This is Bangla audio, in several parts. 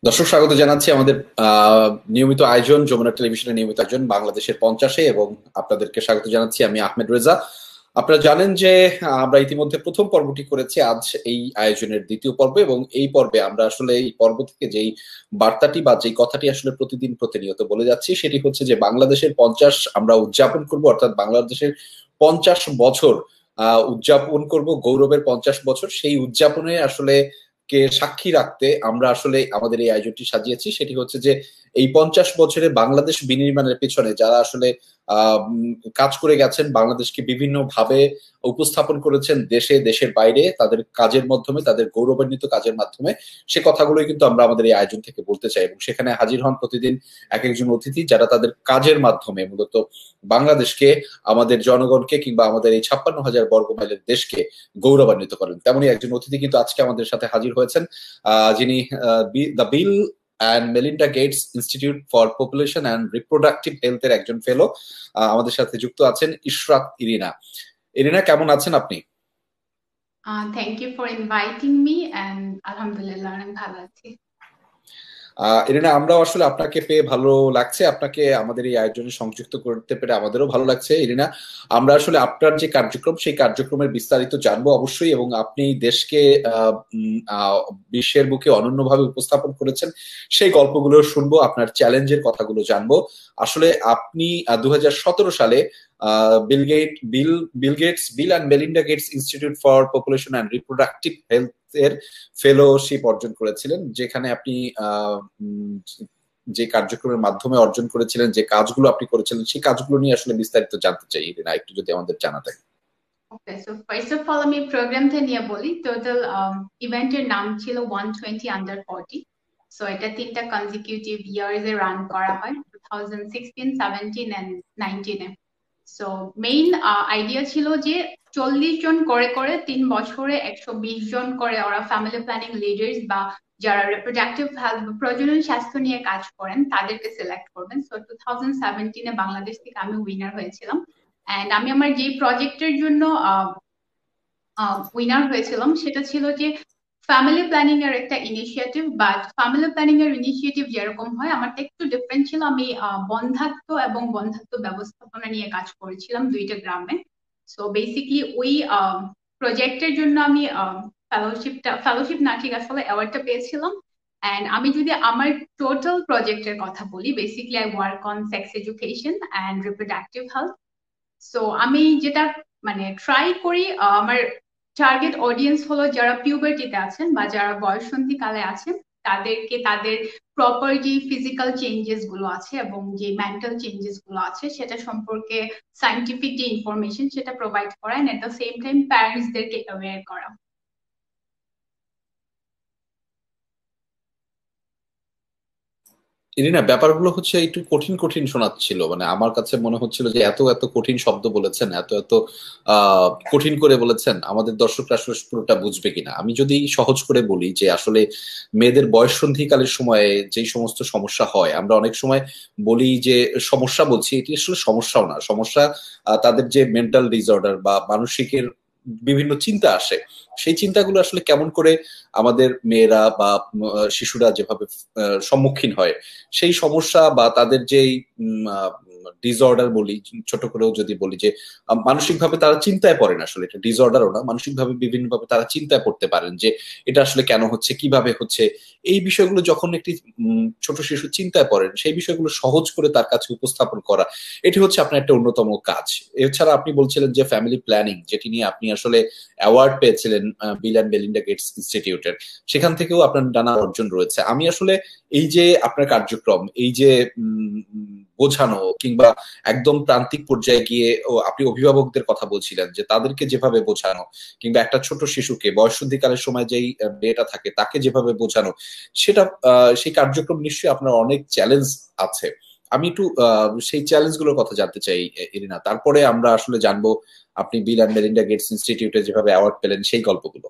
দর্শক স্বাগত জানাচ্ছি আমাদের নিয়মিত আয়োজন যমুনা টেলিভিশনের নিয়মিত আয়োজন বাংলাদেশের 50-এ এবং আপনাদেরকে স্বাগত জানাচ্ছি আমি আহমেদ রেজা। আপনারা জানেন যে আমরা ইতিমধ্যে প্রথম পর্বটি করেছি, আজ এই আয়োজনের দ্বিতীয় পর্ব এবং এই পর্বে আমরা আসলে এই পর্ব থেকে যেই বার্তাটি বা যেই কথাটি আসলে প্রতিদিন প্রতিনিয়ত বলে যাচ্ছি সেটি হচ্ছে যে বাংলাদেশের 50 আমরা উদযাপন করব, অর্থাৎ বাংলাদেশের 50 বছর উদযাপন করব, গৌরবের 50 বছর। সেই উদযাপনে আসলে কে সাক্ষী রাখতে আমরা আসলে আমাদের এই আয়োজনটি সাজিয়েছি। সেটি হচ্ছে যে এই 50 বছরে বাংলাদেশ বিনির্মাণের পেছনে যারা আসলে কাজ করে গেছেন, বাংলাদেশকে বিভিন্ন ভাবে উপস্থাপন করেছেন দেশে দেশের বাইরে, তাদের কাজের মাধ্যমে, তাদের গৌরবান্বিত কাজের মাধ্যমে, সে কথাগুলোই কিন্তু আমরা আমাদের এই আয়োজন থেকে বলতে চাই এবং সেখানে হাজির হন প্রতিদিন এক একজন অতিথি যারা তাদের কাজের মাধ্যমে মূলত বাংলাদেশকে, আমাদের জনগণকে কিংবা আমাদের এই 56,000 বর্গ মাইলের দেশকে গৌরবান্বিত করেন। তেমনই একজন অতিথি কিন্তু আজকে আমাদের সাথে হাজির হয়েছেন, যিনি the Bill and Melinda Gates Institute for Population and Reproductive Health এর একজন ফেলো। আমাদের সাথে যুক্ত আছেন ইশরাত ইরিনা। ইরিনা, কেমন আছেন আপনি? Thank you for inviting me and আলহামদুলিল্লাহ অনেক ভালো আছি। এরিনা, আমরাও আসলে আপনাকে পেয়ে ভালো লাগছে, আপনাকে আমাদের এই আয়োজনে সংযুক্ত করতে পেরে আমাদেরও ভালো লাগছে। এরিনা, আমরা আসলে আপনার যে কার্যক্রম সেই কার্যক্রমের বিস্তারিত জানবো অবশ্যই, এবং আপনি দেশকে বিশ্বের বুকে অনন্যভাবে উপস্থাপন করেছেন সেই গল্পগুলো শুনবো, আপনার চ্যালেঞ্জের কথাগুলো জানবো। আসলে আপনি 2017 সালে Bill Gates Bill and Melinda Gates Institute for Population and Reproductive Health এর ফেলোশিপ অর্জন করেছিলেন, যেখানে আপনি যে কার্যক্রমের মাধ্যমে অর্জন করেছিলেন, যে কাজগুলো আপনি করেছিলেন সেই কাজগুলো নিয়ে আসলে বিস্তারিত জানতে চাই না, একটু যদি আমাদের জানাতেন। ওকে, সো ফার্স্ট অফ অল আমি প্রোগ্রামটা নিয়ে বলি। টোটাল ইভেন্টের নাম ছিল 120 আন্ডার 40। সো এটা তিনটা কনজিকিউটিভ ইয়ার্স এ রান করা হয়, 2016, 17 এন্ড 19 এ। সো মেইন আইডিয়া ছিল যে 40 জন করে করে 3 বছরে 120 জন করে ওরা ফ্যামিলি প্ল্যানিং লিডার্স বা যারা রিপ্রোডাক্টিভ হেলথ বা প্রজনন স্বাস্থ্য নিয়ে কাজ করেন তাদেরকে সিলেক্ট করবেন। সো 2017-এ বাংলাদেশ থেকে আমি উইনার হয়েছিলাম। এন্ড আমি আমার যে প্রজেক্টের জন্য উইনার হয়েছিলাম সেটা ছিল যে ফ্যামিলি প্ল্যানিং এর একটা ইনিশিয়েটিভ, বাট ফ্যামিলি প্ল্যানিং এর ইনিশিয়েটিভ যেরকম হয় আমারটা একটু ডিফারেন্ট ছিল। আমি বন্ধাত্ব এবং বন্ধাত্ব ব্যবস্থাপনা নিয়ে কাজ করেছিলাম দুইটা গ্রামে। সো বেসিকলি ওই প্রজেক্টের জন্য আমি ফেলোশিপ না, ঠিক আসলে অ্যাওয়ার্ডটা পেয়েছিলাম। এন্ড আমি যদি আমার টোটাল প্রজেক্টের কথা বলি, basically I work on sex education and Reproductive health. So আমি যেটা মানে ট্রাই করি, আমার টার্গেট অডিয়েন্স হলো যারা পিউবার্টিতে আছেন বা যারা বয়ঃসন্ধি কালে আছেন, তাদেরকে তাদের প্রপার যে ফিজিক্যাল চেঞ্জেস গুলো আছে এবং যে মেন্টাল চেঞ্জেস গুলো আছে সেটা সম্পর্কে সাইন্টিফিক যে ইনফরমেশন সেটা প্রোভাইড করা, and at the same time প্যারেন্টসদেরকে অ্যাওয়্যার করা। ইরিনা, ব্যাপারগুলো হচ্ছে একটু কঠিন কঠিন শোনাচ্ছিল, মানে আমার কাছে মনে হচ্ছিল যে এত এত কঠিন শব্দ বলেছেন, এত এত কঠিন করে বলেছেন, আমাদের দর্শকরা আসলে পুরোটা বুঝবে কিনা। আমি যদি সহজ করে বলি যে আসলে মেয়েদের বয়ঃসন্ধিকালের সময়ে যেই সমস্ত সমস্যা হয়, আমরা অনেক সময় বলি যে সমস্যা, বলছি এটি আসলে সমস্যাও না, সমস্যা তাদের যে মেন্টাল ডিসঅর্ডার বা মানসিকের বিভিন্ন চিন্তা আসে, সেই চিন্তাগুলো আসলে কেমন করে আমাদের মেয়েরা বা শিশুরা যেভাবে সম্মুখীন হয়, সেই সমস্যা বা তাদের যেই ডিসঅর্ডার বলি, ছোট করেও যদি বলি যে মানসিকভাবে তারা চিন্তায় পড়েন, আসলে এটা ডিসঅর্ডারও না, মানসিকভাবে বিভিন্নভাবে তারা চিন্তায় পড়তে পারেন যে এটা আসলে কেন হচ্ছে, কিভাবে হচ্ছে। এই বিষয়গুলো যখন একটি ছোট শিশু চিন্তায় পড়েন, সেই বিষয়গুলো সহজ করে তার কাছে উপস্থাপন করা, এটি হচ্ছে আপনার একটা অন্যতম কাজ। এছাড়া আপনি বলছিলেন যে ফ্যামিলি প্ল্যানিং, যেটি নিয়ে আপনি আসলে অ্যাওয়ার্ড পেয়েছিলেন বিল অ্যান্ড মেলিন্ডা গেটস ইনস্টিটিউটের, সেখান থেকেও আপনার নানা অর্জন রয়েছে। আমি আসলে এই যে আপনার কার্যক্রম, এই যে বোঝানো কিংবা একদম প্রান্তিক পর্যায়ে গিয়ে আপনি অভিভাবকদের কথা বলছিলেন যে তাদেরকে যেভাবে বোঝানো, কিংবা একটা ছোট শিশুকে বয়ঃসন্ধিকালের সময় যেই মেয়েটা থাকে তাকে যেভাবে বোঝানো, সেটা সেই কার্যক্রম নিশ্চয়ই আপনার অনেক চ্যালেঞ্জ আছে। আমি একটু সেই চ্যালেঞ্জ গুলোর কথা জানতে চাই ইরিনা, তারপরে আমরা আসলে জানবো আপনি বিল অ্যান্ড মেলিন্ডা গেটস ইনস্টিটিউটে যেভাবে অ্যাওয়ার্ড পেলেন সেই গল্পগুলো।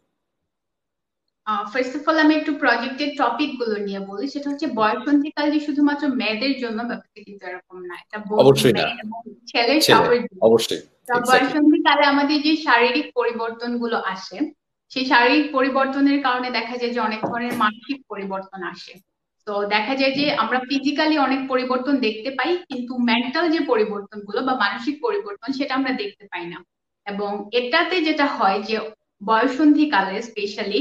ফার্স্ট অফ অল আমি একটু প্রজেক্টের টপিক গুলো নিয়ে বলি। সেটা হচ্ছে বয়ঃসন্ধিকাল যে শুধুমাত্র মেয়েদের জন্য, ব্যাপারটা কিন্তু এরকম না। এটা বোধ অবশ্যই না। মেয়ে এবং ছেলে ছেলে। সবার জন্য। অবশ্যই। এক্স্যাক্টলি। বয়ঃসন্ধিকালে আমাদের যে শারীরিক পরিবর্তন গুলো আসে, সেই শারীরিক পরিবর্তনের কারণে দেখা যায় যে অনেক ধরনের মানসিক পরিবর্তন আসে। তো তো দেখা যায় যে আমরা ফিজিক্যালি অনেক পরিবর্তন দেখতে পাই, কিন্তু মেন্টাল যে পরিবর্তনগুলো বা মানসিক পরিবর্তন সেটা আমরা দেখতে পাই না। এবং এটাতে যেটা হয় যে বয়ঃসন্ধি কালে স্পেশালি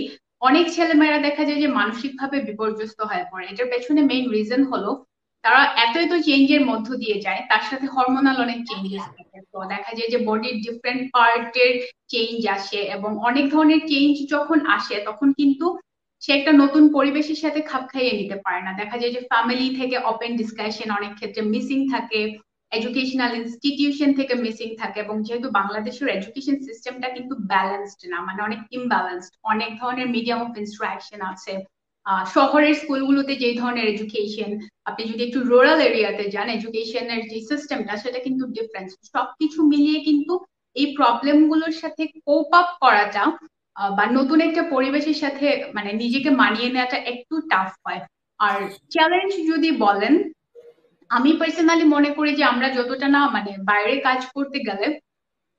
অনেক ছেলেমেয়েরা দেখা যায় যে মানসিক ভাবে বিপর্যস্ত হয়ে পড়ে। এটার পেছনে মেইন রিজন হলো তারা এত এত চেঞ্জের মধ্য দিয়ে যায়, তার সাথে হরমোনাল অনেক চেঞ্জেস থাকে। তো দেখা যায় যে বডির ডিফারেন্ট পার্টের চেঞ্জ আসে, এবং অনেক ধরনের চেঞ্জ যখন আসে তখন কিন্তু সে একটা নতুন পরিবেশের সাথে খাপ খাইয়ে নিতে পারে না। দেখা যায় যে ফ্যামিলি থেকে ওপেন ডিসকাশন অনেক ক্ষেত্রে মিসিং থাকে, এডুকেশনাল ইনস্টিটিউশন থেকে মিসিং থাকে, এবং যেহেতু বাংলাদেশের এডুকেশন সিস্টেমটা কিন্তু ব্যালেন্সড না, মানে অনেক ইমব্যালেন্সড, অনেক ধরনের মিডিয়াম অফ ইনস্ট্রাকশন আছে। শহরের স্কুলগুলোতে যে ধরনের এডুকেশন, আপনি যদি একটু রুরাল এরিয়াতে যান এডুকেশনের যে সিস্টেমটা সেটা কিন্তু ডিফারেন্স। সবকিছু মিলিয়ে কিন্তু এই প্রবলেম গুলোর সাথে কোপ আপ করাটা বা নতুন একটা পরিবেশের সাথে মানে নিজেকে মানিয়ে নেওয়াটা একটু টাফ হয়। আর চ্যালেঞ্জ যদি বলেন, আমি পার্সোনালি মনে করি যে আমরা যতটা না মানে বাইরে কাজ করতে গেলে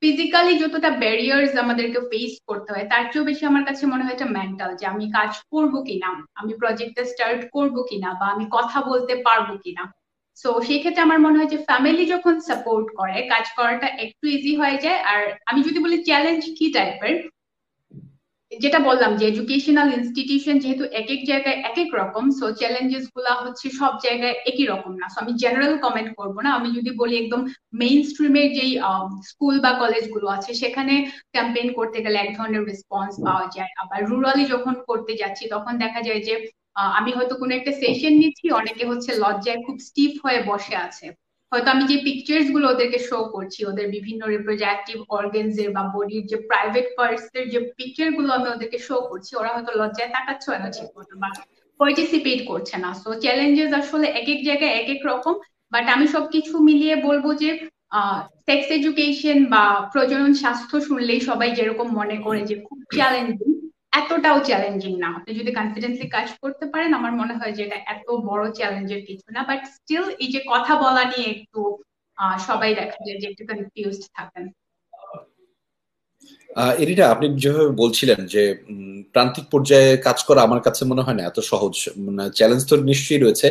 ফিজিক্যালি যতটা ব্যারিয়ার্স আমাদেরকে ফেস করতে হয়, তার চেয়েও বেশি আমার কাছে মনে হয় এটা মেন্টাল, যে আমি কাজ করব কিনা, আমি প্রজেক্টটা স্টার্ট করব কিনা, বা আমি কথা বলতে পারবো কিনা। সো সেই ক্ষেত্রে আমার মনে হয় যে ফ্যামিলি যখন সাপোর্ট করে কাজ করাটা একটু ইজি হয়ে যায়। আর আমি যদি বলি চ্যালেঞ্জ কি টাইপের, যেটা বললাম যে এডুকেশনাল ইনস্টিটিউশন যেহেতু এক এক জায়গায় এক এক রকম, সো চ্যালেঞ্জেস গুলা হচ্ছে সব জায়গায় একই রকম না। সো আমি জেনারেল কমেন্ট করব না, আমি যদি বলি একদম মেইন স্ট্রিমের যেই স্কুল বা কলেজ গুলো আছে সেখানে ক্যাম্পেইন করতে গেলে এক ধরনের রেসপন্স পাওয়া যায়, আবার রুরালি যখন করতে যাচ্ছি তখন দেখা যায় যে আমি হয়তো কোনো একটা সেশন নিচ্ছি, অনেকে হচ্ছে লজ্জায় খুব স্টিফ হয়ে বসে আছে। হয়তো আমি যে পিকচার্স গুলো ওদেরকে শো করছি, ওদের বিভিন্ন রিপ্রোডাক্টিভ অর্গানস এর বা বডির যে প্রাইভেট পার্টস এর যে পিকচার গুলো আমি ওদেরকে শো করছি, ওরা হয়তো লজ্জায় তাকাচ্ছে না ঠিক মতো বা পার্টিসিপেট করছে না। সো চ্যালেঞ্জেস আসলে এক এক জায়গায় এক এক রকম। বাট আমি সবকিছু মিলিয়ে বলবো যে সেক্স এডুকেশন বা প্রজনন স্বাস্থ্য শুনলেই সবাই যেরকম মনে করে যে খুব চ্যালেঞ্জিং, এতটাও চ্যালেঞ্জিং না। আপনি যদি কনফিডেন্টলি কাজ করতে পারেন আমার মনে হয় যে এটা এত বড় চ্যালেঞ্জের কিছু না। বাট স্টিল এই যে কথা বলা নিয়ে একটু সবাই দেখা যায় যে একটু কনফিউজড থাকেন। এরিটা আপনি যেভাবে বলছিলেন যে প্রান্তিক পর্যায়ে কাজ করা আমার কাছে মনে হয় না এত সহজ। মানে চ্যালেঞ্জ তো নিশ্চয়ই রয়েছে,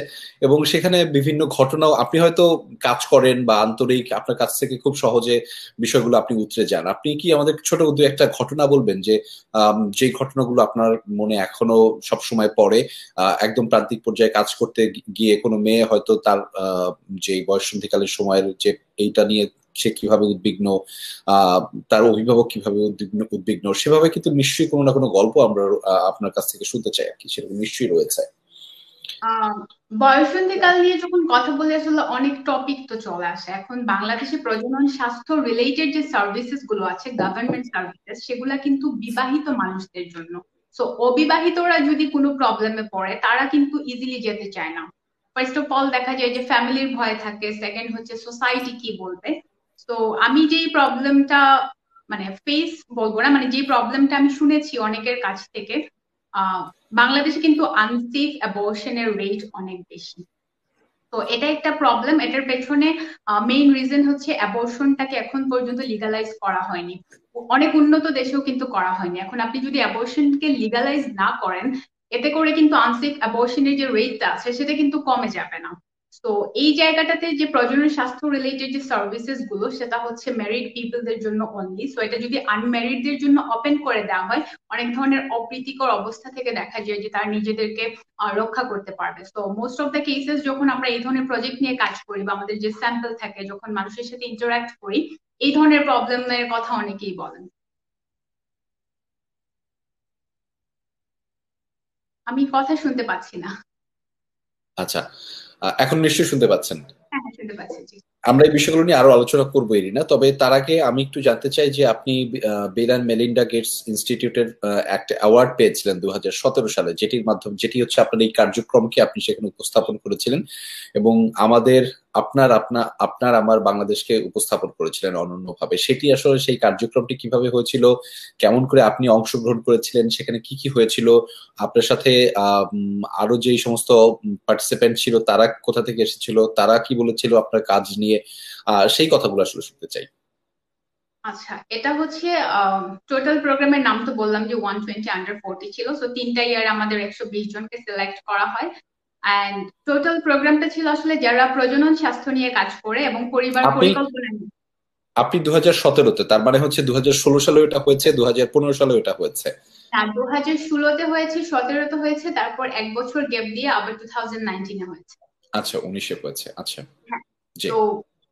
এবং সেখানে বিভিন্ন ঘটনাও আপনি হয়তো কাজ করেন বা আন্তরিক, আপনার কাছ থেকে খুব সহজে বিষয়গুলো আপনি উতরে যান। আপনি কি আমাদের ছোট দু একটা ঘটনা বলবেন যে যে ঘটনাগুলো আপনার মনে এখনো সব সময় পড়ে? একদম প্রান্তিক পর্যায়ে কাজ করতে গিয়ে কোনো মেয়ে হয়তো তার যে বয়ঃসন্ধিকালের সময়ের যে এইটা নিয়ে সে কিভাবে উদ্বিগ্ন, আহ তার অভিভাবক কিভাবে উদ্বিগ্ন উদ্বিগ্ন সেভাবে কিন্তু নিশ্চয়ই কোনো না কোনো গল্প আমরা আপনার কাছ থেকে শুনতে চাই আর কি, সেরকম নিশ্চয়ই রয়েছে। আহ বয়ঃসন্ধিকাল নিয়ে যখন কথা বলে আসলে অনেক টপিক তো চলে আসে। এখন বাংলাদেশে প্রজনন স্বাস্থ্য রিলেটেড যে সার্ভিসেস গুলো আছে গভর্নমেন্ট সার্ভিসেস, সেগুলা কিন্তু বিবাহিত মানুষদের জন্য। সো অবিবাহিতরা যদি কোনো প্রবলেমে পড়ে তারা কিন্তু ইজিলি যেতে চায় না। ফার্স্ট অফ অল দেখা যায় যে ফ্যামিলির ভয় থাকে, সেকেন্ড হচ্ছে সোসাইটি কি বলবে। তো আমি যেই প্রবলেমটা মানে ফেস বলবো না, মানে যে প্রবলেমটা আমি শুনেছি অনেকের কাছ থেকে, আহ বাংলাদেশে কিন্তু আনসেফ অ্যাবর্শনের রেট অনেক বেশি। তো এটা একটা প্রবলেম। এটার পেছনে মেইন রিজন হচ্ছে অ্যাবর্শনটাকে এখন পর্যন্ত লিগালাইজ করা হয়নি। অনেক উন্নত দেশেও কিন্তু করা হয়নি। এখন আপনি যদি অ্যাবর্শনকে লিগালাইজ না করেন, এতে করে কিন্তু আনসেফ অ্যাবর্শনের যে রেটটা আছে সেটা কিন্তু কমে যাবে না। তো এই জায়গাটাতে যে প্রজনন স্বাস্থ্য রিলেটেড যে সার্ভিসেস গুলো সেটা হচ্ছে ম্যারিড পিপলদের জন্য অনলি। সো এটা যদি আনম্যারিডদের জন্য ওপেন করে দেওয়া হয়, অনেক ধরনের অপ্রীতিকর অবস্থা থেকে দেখা যায় যে তারা নিজেদেরকে রক্ষা করতে পারবে। তো মোস্ট অফ দ্য কেসেস যখন আমরা এই ধরনের প্রজেক্ট নিয়ে কাজ করি বা আমাদের যে স্যাম্পল থাকে যখন মানুষের সাথে ইন্টারাক্ট করি, এই ধরনের প্রবলেমের কথা অনেকেই বলেন। আমি কথা শুনতে পাচ্ছি না। আচ্ছা, এখন নিশ্চয়ই শুনতে পাচ্ছেন। হ্যাঁ হ্যাঁ, শুনতে পাচ্ছি, জি। আমরা এই বিষয়গুলো নিয়ে আরো আলোচনা করবো এরিনা, তবে তার আগে আমি একটু জানতে চাই যে আপনি বিল অ্যান্ড মেলিন্ডা গেটস ইনস্টিটিউটের একটা অ্যাওয়ার্ড পেয়েছিলেন 2017 সালে, যেটির মাধ্যমে যেটি হচ্ছে আপনার এই কার্যক্রমকে আপনি সেখানে উপস্থাপন করেছিলেন, এবং আমাদের আপনার আমার বাংলাদেশকে উপস্থাপন করেছিলেন অনন্যভাবে। সেটি আসলে সেই কার্যক্রমটি কিভাবে হয়েছিল, কেমন করে আপনি অংশগ্রহণ করেছিলেন, সেখানে কি কি হয়েছিল, আপনার সাথে আরো যে সমস্ত পার্টিসিপেন্ট ছিল তারা কোথা থেকে এসেছিল, তারা কি বলেছিল আপনার কাজ নিয়ে, সেই কথাগুলো আসলে শুনতে চাই। আচ্ছা, এটা হচ্ছে টোটাল প্রোগ্রামের নাম তো বললাম যে 120 আন্ডার 40 ছিল। সো তিনটা ইয়ার আমাদের 120 জনকে সিলেক্ট করা হয়। অ্যান্ড টোটাল প্রোগ্রামটা ছিল আসলে যারা প্রজনন স্বাস্থ্য নিয়ে কাজ করে এবং পরিবার আপনি পরিকল্পনা নিয়ে। আপনি 2017-তে, তার মানে হচ্ছে 2016 সালে এটা হয়েছে, 2015 সালে এটা হয়েছে। না, 2016-তে হয়েছে, 2017-তে হয়েছে, তারপর এক বছর গ্যাপ দিয়ে আবার 2019-এ হয়েছে। আচ্ছা, 19-এ হয়েছে, আচ্ছা। হ্যাঁ। জি। তো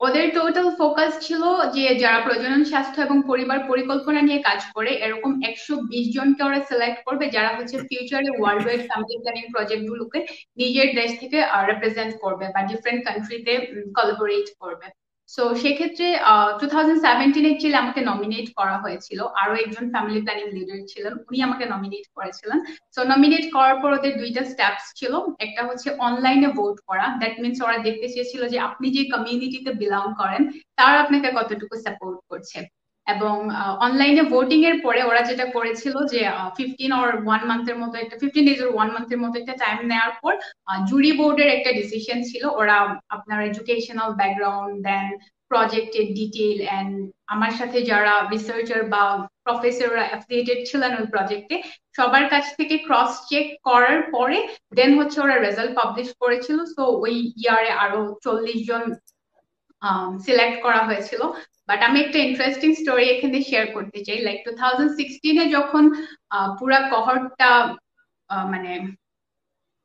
ওদের টোটাল ফোকাস ছিল যে যারা প্রজনন স্বাস্থ্য এবং পরিবার পরিকল্পনা নিয়ে কাজ করে এরকম 120 জনকে ওরা সিলেক্ট করবে, যারা হচ্ছে ফিউচারে world wide family planning project গুলোকে নিজের দেশ থেকে রিপ্রেজেন্ট করবে বা ডিফারেন্ট কান্ট্রিতে কোলাবোরেট করবে। সো সেক্ষেত্রে 2017 অ্যাকচুয়ালি আমাকে নমিনেট করা হয়েছিল, আরো একজন ফ্যামিলি প্ল্যানিং লিডার ছিলেন, উনি আমাকে নমিনেট করেছিলেন। সো নমিনেট করার পর ওদের দুইটা স্টেপস ছিল। একটা হচ্ছে অনলাইনে ভোট করা, দ্যাট মিনস ওরা দেখতে চেয়েছিল যে আপনি যে কমিউনিটিতে বিলং করেন তারা আপনাকে কতটুকু সাপোর্ট করছে। এবং অনলাইনে ভোটিং এর পরে ওরা যেটা করেছিল যে 15 মতো একটা 15 days or 1 month মতো একটা টাইম নেওয়ার পর জুরি বোর্ডের একটা ডিসিশন ছিল, ওরা আপনার এডুকেশনাল ব্যাকগ্রাউন্ড দেন প্রজেক্টের ডিটেইল এন্ড আমার সাথে যারা রিসার্চার বা প্রফেসররা অ্যাফিলিয়েটেড ছিলেন ওই প্রজেক্টে সবার কাছ থেকে ক্রস চেক করার পরে দেন হচ্ছে ওরা রেজাল্ট পাবলিশ করেছিল। সো ওই ইয়ারে আরো 40 জন সিলেক্ট করা হয়েছিল। বাট আমি একটা ইন্টারেস্টিং স্টোরি এখানে শেয়ার করতে চাই। লাইক 2016-এ যখন পুরা কহর্টটা মানে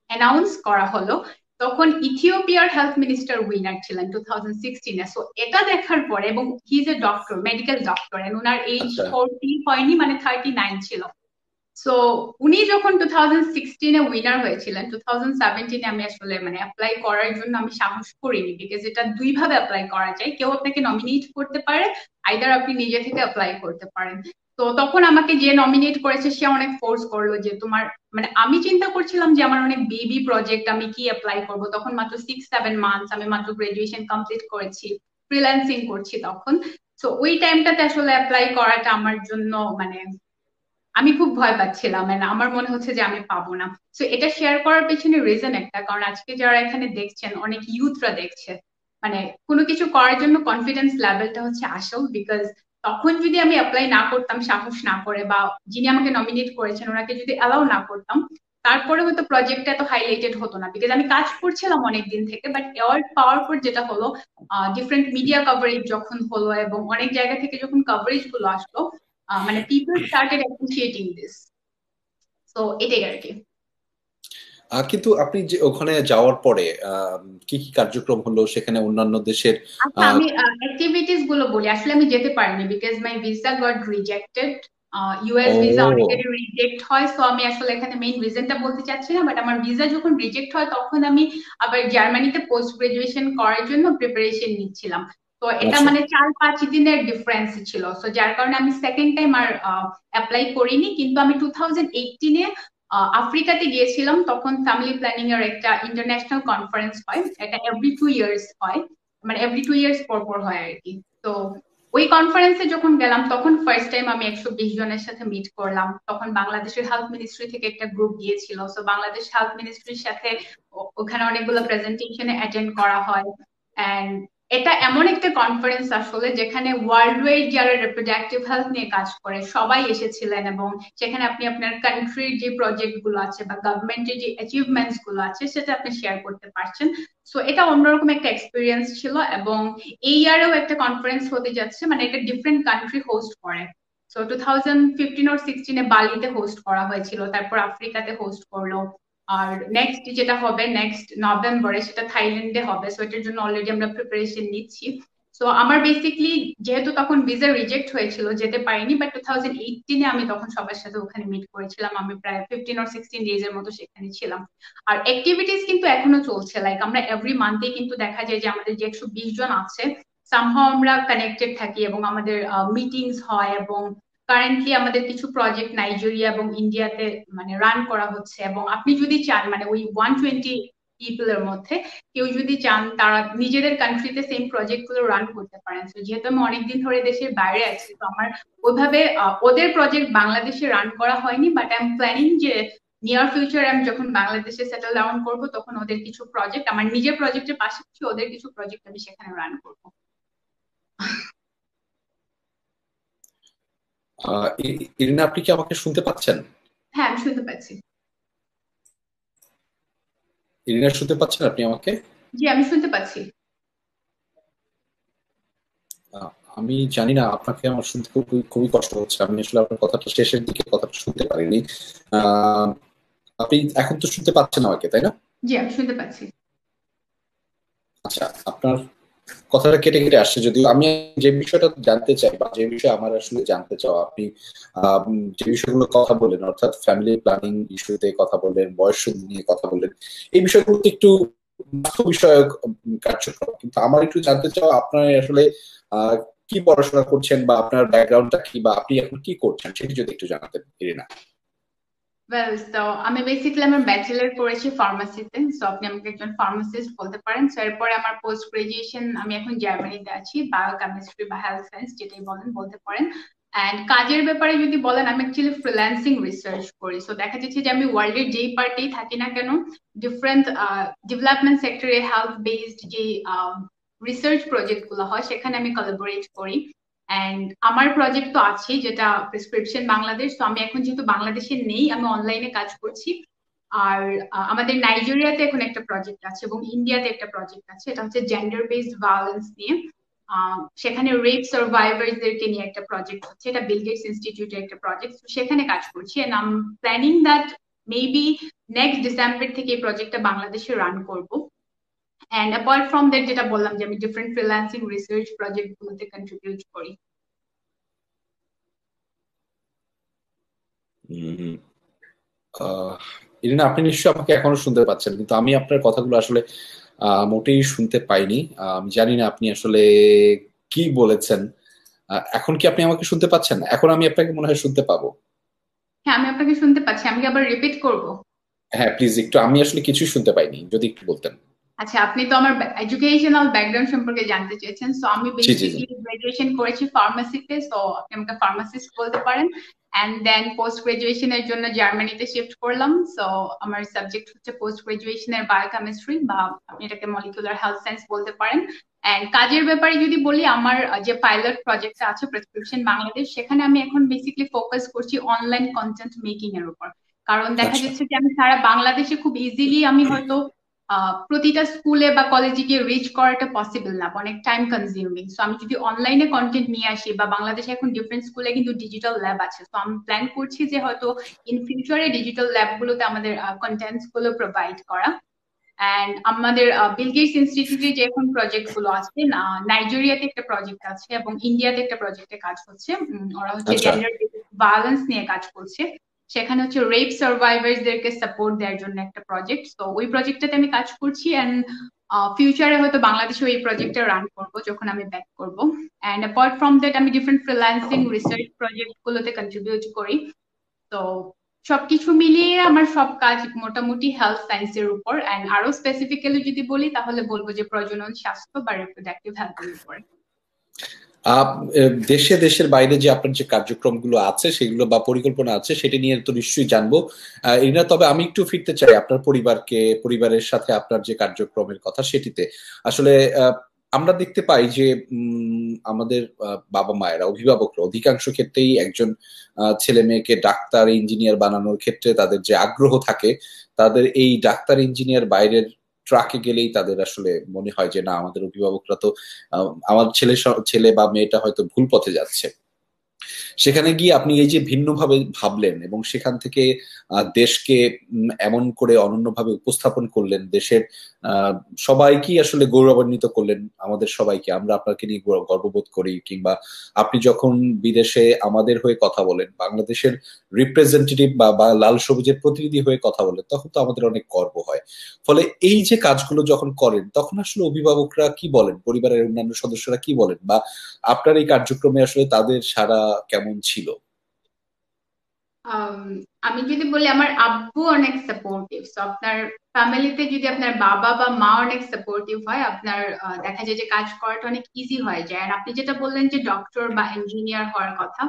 অ্যানাউন্স করা হলো, তখন ইথিওপিয়ার হেলথ মিনিস্টার উইনার ছিলেন 2016-এ। সো এটা দেখার পরে, এবং he is a doctor, medical doctor, and ওনার এজ আচ্ছা। 40 হয়নি, মানে 39 ছিল। সো উনি যখন 2016-এ উইনার হয়েছিলেন, 2017-এ আমি আসলে মানে অ্যাপ্লাই করার জন্য আমি সাহস করিনি, বিকজ এটা দুই ভাবে অ্যাপ্লাই করা যায়, কেউ আপনাকে নমিনেট করতে পারে, আইদার আপনি নিজে থেকে অ্যাপ্লাই করতে পারেন। তো তখন আমাকে যে নমিনেট করেছে সে অনেক ফোর্স করলো যে তোমার, মানে আমি চিন্তা করছিলাম যে আমার অনেক বেবি প্রজেক্ট, আমি কি অ্যাপ্লাই করব, তখন মাত্র 6-7 মান্থস, আমি মাত্র গ্রাজুয়েশন কমপ্লিট করেছি, ফ্রিল্যান্সিং করছি তখন। তো ওই টাইমটাতে আসলে অ্যাপ্লাই করাটা আমার জন্য মানে আমি খুব ভয় পাচ্ছিলাম, মানে আমার মনে হচ্ছে যে আমি পাবো না। তো এটা শেয়ার করার পেছনে রিজন একটা, কারণ আজকে যারা এখানে দেখছেন অনেক ইউথরা দেখছে, মানে কোনো কিছু করার জন্য কনফিডেন্স লেভেলটা হচ্ছে আসল। বিকজ তখন যদি আমি অ্যাপ্লাই না করতাম সাহস না করে, বা যিনি আমাকে নমিনেট করেছেন ওনাকে যদি অ্যালাউ না করতাম, তারপরে হয়তো প্রজেক্টটা এত হাইলাইটেড হতো না, বিকজ আমি কাজ করছিলাম অনেক দিন থেকে। বাট অ্যাওয়ার্ড পাওয়ার পর যেটা হলো, ডিফারেন্ট মিডিয়া কভারেজ যখন হলো এবং অনেক জায়গা থেকে যখন কভারেজ গুলো আসলো, মানে পিপল স্টার্টেড অ্যাপ্রিসিয়েটিং দিস। তো এটাই আর কি। কিন্তু আপনি যে ওখানে যাওয়ার পরে কি কি কার্যক্রম হলো সেখানে অন্যান্য দেশের? আচ্ছা, আমি অ্যাক্টিভিটিস গুলো বলি। আসলে আমি যেতে পারিনি because my visa got rejected. US visa ও, অনেকেরই রিজেক্ট হয়, সো আমি আসলে এখানে মেইন রিজনটা বলতে চাচ্ছি না। বাট আমার ভিসা যখন রিজেক্ট হয় তখন আমি আবার জার্মানিতে পোস্ট গ্রাজুয়েশন করার জন্য প্রিপারেশন নিচ্ছিলাম। তো এটা আচ্ছা। মানে 4-5 দিনের ডিফারেন্স ছিল, সো যার কারণে আমি সেকেন্ড টাইম আর অ্যাপ্লাই করিনি। কিন্তু আমি 2018-এ আফ্রিকাতে গিয়েছিলাম, তখন ফ্যামিলি প্ল্যানিং এর একটা ইন্টারন্যাশনাল কনফারেন্স হয়, এটা এভরি 2 ইয়ার্স হয়, মানে এভরি 2 ইয়ার্স পর পর হয় আর কি। তো ওই কনফারেন্সে যখন গেলাম তখন ফার্স্ট টাইম আমি 120 জনের সাথে মিট করলাম। তখন বাংলাদেশের হেলথ মিনিস্ট্রি থেকে একটা গ্রুপ গিয়েছিল, তো বাংলাদেশ হেলথ মিনিস্ট্রির সাথে ওখানে অনেকগুলো প্রেজেন্টেশনে অ্যাটেন্ড করা হয়। এন্ড এটা এমন একটা কনফারেন্স আসলে যেখানে ওয়ার্ল্ড ওয়াইড যারা রিপ্রোডাক্টিভ হেলথ নিয়ে কাজ করে সবাই এসেছিলেন, এবং সেখানে আপনি আপনার কান্ট্রির যে প্রজেক্ট গুলো আছে বা গভর্নমেন্টের যে অ্যাচিভমেন্টস গুলো আছে সেটা আপনি শেয়ার করতে পারছেন। সো এটা অন্যরকম একটা এক্সপিরিয়েন্স ছিল। এবং এই ইয়ারেও একটা কনফারেন্স হতে যাচ্ছে, মানে এটা ডিফারেন্ট কান্ট্রি হোস্ট করে। সো 2015 or 2016-এ বালিতে হোস্ট করা হয়েছিল, তারপর আফ্রিকাতে হোস্ট করলো। আর নেক্সট যেটা হবে নেক্সট নভেম্বরে সেটা থাইল্যান্ডে হবে। সো এটার জন্য অলরেডি আমরা প্রিপারেশন নিচ্ছি। সো আমার বেসিকলি যেহেতু তখন ভিসা রিজেক্ট হয়েছিল যেতে পারিনি, বাট 2018-এ আমি তখন সবার সাথে ওখানে মিট করেছিলাম, আমি প্রায় 15 or 16 days এর মতো সেখানে ছিলাম। আর অ্যাক্টিভিটিস কিন্তু এখনো চলছে, লাইক আমরা এভরি মান্থে কিন্তু দেখা যায় যে আমাদের যে 120 জন আছে সামহাও আমরা কানেক্টেড থাকি এবং আমাদের মিটিংস হয়। এবং কারেন্টলি আমাদের কিছু প্রজেক্ট নাইজেরিয়া এবং ইন্ডিয়াতে মানে রান করা হচ্ছে। এবং আপনি যদি চান মানে ওই 120 পিপলের মধ্যে কেউ যদি চান তারা নিজেদের কান্ট্রিতে সেম প্রজেক্ট গুলো রান করতে পারেন। তো যেহেতু আমি অনেকদিন ধরে দেশের বাইরে আছি, তো আমার ওইভাবে ওদের প্রজেক্ট বাংলাদেশে রান করা হয়নি। বাট আই এম প্ল্যানিং যে নিয়ার ফিউচার আমি যখন বাংলাদেশে সেটেল ডাউন করবো তখন ওদের কিছু প্রজেক্ট, আমার নিজের প্রজেক্টের পাশাপাশি ওদের কিছু প্রজেক্ট আমি সেখানে রান করবো। ইরিনা, আপনি কি আমাকে শুনতে পাচ্ছেন? হ্যাঁ, আমি শুনতে পাচ্ছি। ইরিনা, শুনতে পাচ্ছেন আপনি আমাকে? জি, আমি শুনতে পাচ্ছি। আহ, আমি জানি না, আপনাকে আমার শুনতে খুবই খুবই কষ্ট হচ্ছে। আমি আসলে আপনার কথাটা শেষের দিকে কথাটা শুনতে পারিনি। আহ, আপনি এখন তো শুনতে পাচ্ছেন আমাকে, তাই না? জি, আমি শুনতে পাচ্ছি। আচ্ছা, আপনার কথাটা কেটে কেটে আসছে, যদিও আমি যে বিষয়টা জানতে চাই বা যে বিষয়ে আমার আসলে জানতে চাও, আপনি যে বিষয়গুলো কথা বলেন, অর্থাৎ ফ্যামিলি প্ল্যানিং ইস্যুতে কথা বললেন, বয়স নিয়ে কথা বললেন, এই বিষয়গুলো তো একটু বাস্তব বিষয়ক কার্যক্রম, কিন্তু আমার একটু জানতে চাও আপনার আসলে আহ কি পড়াশোনা করছেন বা আপনার ব্যাকগ্রাউন্ডটা কি, বা আপনি এখন কি করছেন সেটি যদি একটু জানাতেন, ইরিনা। ওয়েল, তো আমি বেসিক্যালি আমার ব্যাচেলর করেছি ফার্মাসিতে, সো আপনি আমাকে একজন ফার্মাসিস্ট বলতে পারেন। সো এরপরে আমার পোস্ট গ্রাজুয়েশন, আমি এখন জার্মানিতে আছি, বায়োকেমিস্ট্রি বা হেলথ সায়েন্স যেটাই বলেন বলতে পারেন। অ্যান্ড কাজের ব্যাপারে যদি বলেন, আমি অ্যাকচুয়ালি ফ্রিল্যান্সিং রিসার্চ করি। সো দেখা যাচ্ছে যে আমি ওয়ার্ল্ডের যেই পার্টেই থাকি না কেন, ডিফারেন্ট ডেভেলপমেন্ট সেক্টরে হেলথ বেসড যে রিসার্চ প্রজেক্ট গুলো হয় সেখানে আমি কোলাবোরেট করি। অ্যান্ড আমার প্রজেক্ট তো আছে যেটা প্রেসক্রিপশন বাংলাদেশ, তো আমি এখন যেহেতু বাংলাদেশে নেই, আমি অনলাইনে কাজ করছি। আর আমাদের নাইজেরিয়াতে এখন একটা প্রজেক্ট আছে এবং ইন্ডিয়াতে একটা প্রজেক্ট আছে, এটা হচ্ছে জেন্ডার বেসড ভায়োলেন্স নিয়ে। সেখানে রেপ সার্ভাইভারদেরকে নিয়ে একটা প্রজেক্ট হচ্ছে, এটা বিল গেটস ইনস্টিটিউটের একটা প্রজেক্ট, সেখানে কাজ করছি। And I am planning that maybe next December থেকে এই প্রজেক্টটা বাংলাদেশে রান করব। অ্যান্ড অ্যাপার্ট ফ্রম দ্যাট, যেটা বললাম যে আমি ডিফারেন্ট ফ্রিল্যান্সিং রিসার্চ প্রজেক্ট গুলোতে কন্ট্রিবিউট করি। হুম। আহ ইরিনা, আপনি নিশ্চয়ই আমাকে এখনো শুনতে পাচ্ছেন, কিন্তু আমি আপনার কথাগুলো আসলে মোটেই শুনতে পাইনি। আমি জানি না আপনি আসলে কি বলেছেন। এখন কি আপনি আমাকে শুনতে পাচ্ছেন? এখন আমি আপনাকে মনে হয় শুনতে পাবো। হ্যাঁ, আমি আপনাকে শুনতে পাচ্ছি, আমি কি আবার রিপিট করব? হ্যাঁ, প্লিজ একটু, আমি আসলে কিছুই শুনতে পাইনি, যদি একটু বলতেন। আচ্ছা, আপনি তো আমার এডুকেশনাল ব্যাকগ্রাউন্ড সম্পর্কে জানতে চেয়েছেন, সো আমি জি, জি, জি। বেসিক্যালি গ্রাজুয়েশন করেছি ফার্মাসিতে, সো আপনি আমাকে ফার্মাসিস্ট বলতে পারেন। অ্যান্ড দেন পোস্ট গ্রাজুয়েশনের জন্য জার্মানিতে শিফট করলাম। সো আমার সাবজেক্ট হচ্ছে পোস্ট গ্রাজুয়েশনের বায়োকেমিস্ট্রি, বা আপনি এটাকে মলিকুলার হেলথ সায়েন্স বলতে পারেন। অ্যান্ড কাজের ব্যাপারে যদি বলি, আমার যে পাইলট প্রজেক্টটা আছে প্রেসক্রিপশন বাংলাদেশ, সেখানে আমি এখন বেসিক্যালি ফোকাস করছি অনলাইন কন্টেন্ট মেকিং এর উপর। কারণ দেখা আচ্ছা। যাচ্ছে যে আমি সারা বাংলাদেশে খুব ইজিলি আমি হয়তো প্রতিটা স্কুলে বা কলেজে গিয়ে রিচ করাটা পসিবল না, অনেক টাইম কনজিউমিং। সো আমি যদি অনলাইনে কন্টেন্ট নিয়ে আসি, বা বাংলাদেশে এখন ডিফারেন্ট স্কুলে কিন্তু ডিজিটাল ল্যাব আছে, তো আমি প্ল্যান করছি যে হয়তো ইন ফিউচারে ডিজিটাল ল্যাব গুলোতে আমাদের কন্টেন্টস গুলো প্রোভাইড করা। অ্যান্ড আমাদের বিল গেটস ইনস্টিটিউটে যে এখন প্রজেক্ট গুলো আছে না, নাইজেরিয়াতে একটা প্রজেক্ট আছে এবং ইন্ডিয়াতে একটা প্রজেক্টে কাজ হচ্ছে। ওরা হচ্ছে আচ্ছা। জেন্ডার ভায়োলেন্স নিয়ে কাজ করছে। সেখানে হচ্ছে রেপ সার্ভাইভারদেরকে সাপোর্ট দেওয়ার জন্য একটা প্রজেক্ট, তো ওই প্রজেক্টটাতে আমি কাজ করছি। অ্যান্ড ফিউচারে হয়তো বাংলাদেশে এই প্রজেক্টটা রান করব যখন আমি ব্যাক করব। অ্যান্ড অ্যাপার্ট ফ্রম দ্যাট, আমি ডিফারেন্ট ফ্রিল্যান্সিং রিসার্চ প্রজেক্ট গুলোতে কন্ট্রিবিউট করি। তো সবকিছু মিলিয়ে আমার সব কাজ মোটামুটি হেলথ সায়েন্সের উপর। অ্যান্ড আরো স্পেসিফিক্যালি যদি বলি, তাহলে বলবো যে প্রজনন স্বাস্থ্য বা রিপ্রোডাক্টিভ হেলথের উপর। আপ দেশে দেশের বাইরে যে আপনার যে কার্যক্রমগুলো আছে সেগুলো বা পরিকল্পনা আছে সেটা নিয়ে তো নিশ্চয়ই জানবো, এরিনা। তবে আমি একটু ফিরতে চাই আপনার পরিবারের সাথে আপনার যে কার্যক্রমের কথা সেটিতে। আসলে আমরা দেখতে পাই যে আমাদের বাবা মায়েরা, অভিভাবকরা অধিকাংশ ক্ষেত্রেই একজন ছেলে মেয়েকে ডাক্তার ইঞ্জিনিয়ার বানানোর ক্ষেত্রে তাদের যে আগ্রহ থাকে, তাদের এই ডাক্তার ইঞ্জিনিয়ার বাইরের ট্রাকে গেলেই তাদের আসলে মনে হয় যে না, আমাদের অভিভাবকরা তো আমার ছেলে বা মেয়েটা হয়তো ভুল পথে যাচ্ছে। সেখানে গিয়ে আপনি এই যে ভিন্নভাবে ভাবলেন এবং সেখান থেকে দেশকে এমন করে অনন্যভাবে উপস্থাপন করলেন, দেশের আহ, সবাইকেই আসলে গৌরবান্বিত করলেন, আমাদের সবাইকে, আমরা আপনাকে নিয়ে গর্ববোধ করি। কিংবা আপনি যখন বিদেশে আমাদের হয়ে কথা বলেন, বাংলাদেশের রিপ্রেজেন্টেটিভ বা লাল সবুজের প্রতিনিধি হয়ে কথা বলেন, তখন তো আমাদের অনেক গর্ব হয়। ফলে এই যে কাজগুলো যখন করেন, তখন আসলে অভিভাবকরা কি বলেন, পরিবারের অন্যান্য সদস্যরা কি বলেন, বা আপনার এই কার্যক্রমে আসলে তাদের সাড়া কেমন ছিল? আম, আমি যদি বলি, আমার আব্বু অনেক সাপোর্টিভ। তো আপনার ফ্যামিলিতে যদি আপনার বাবা বা মা অনেক সাপোর্টিভ হয়, আপনার দেখা যায় যে কাজ করাটা অনেক ইজি হয়ে যায়। আর আপনি যেটা বললেন যে ডক্টর বা ইঞ্জিনিয়ার হওয়ার কথা,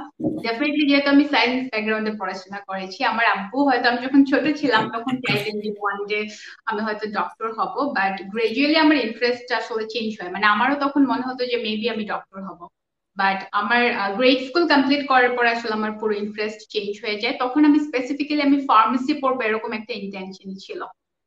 ডেফিনেটলি যেহেতু আমি সায়েন্স ব্যাকগ্রাউন্ডে পড়াশোনা করেছি, আমার আব্বু হয়তো, আমি যখন ছোট ছিলাম তখন চাইতেন যে ওয়ান ডে আমি হয়তো ডক্টর হব, বাট গ্রাজুয়ালি আমার ইন্টারেস্ট আসলে চেঞ্জ হয়, মানে আমারও তখন মনে হতো যে মেবি আমি ডক্টর হব। বাট আমার গ্রেড স্কুল কমপ্লিট করার পর আসলে আমার পুরো ইন্টারেস্ট চেঞ্জ হয়ে যায়, তখন আমি স্পেসিফিক্যালি আমি ফার্মেসি পড়বো এরকম একটা ইন্টেনশন ছিল।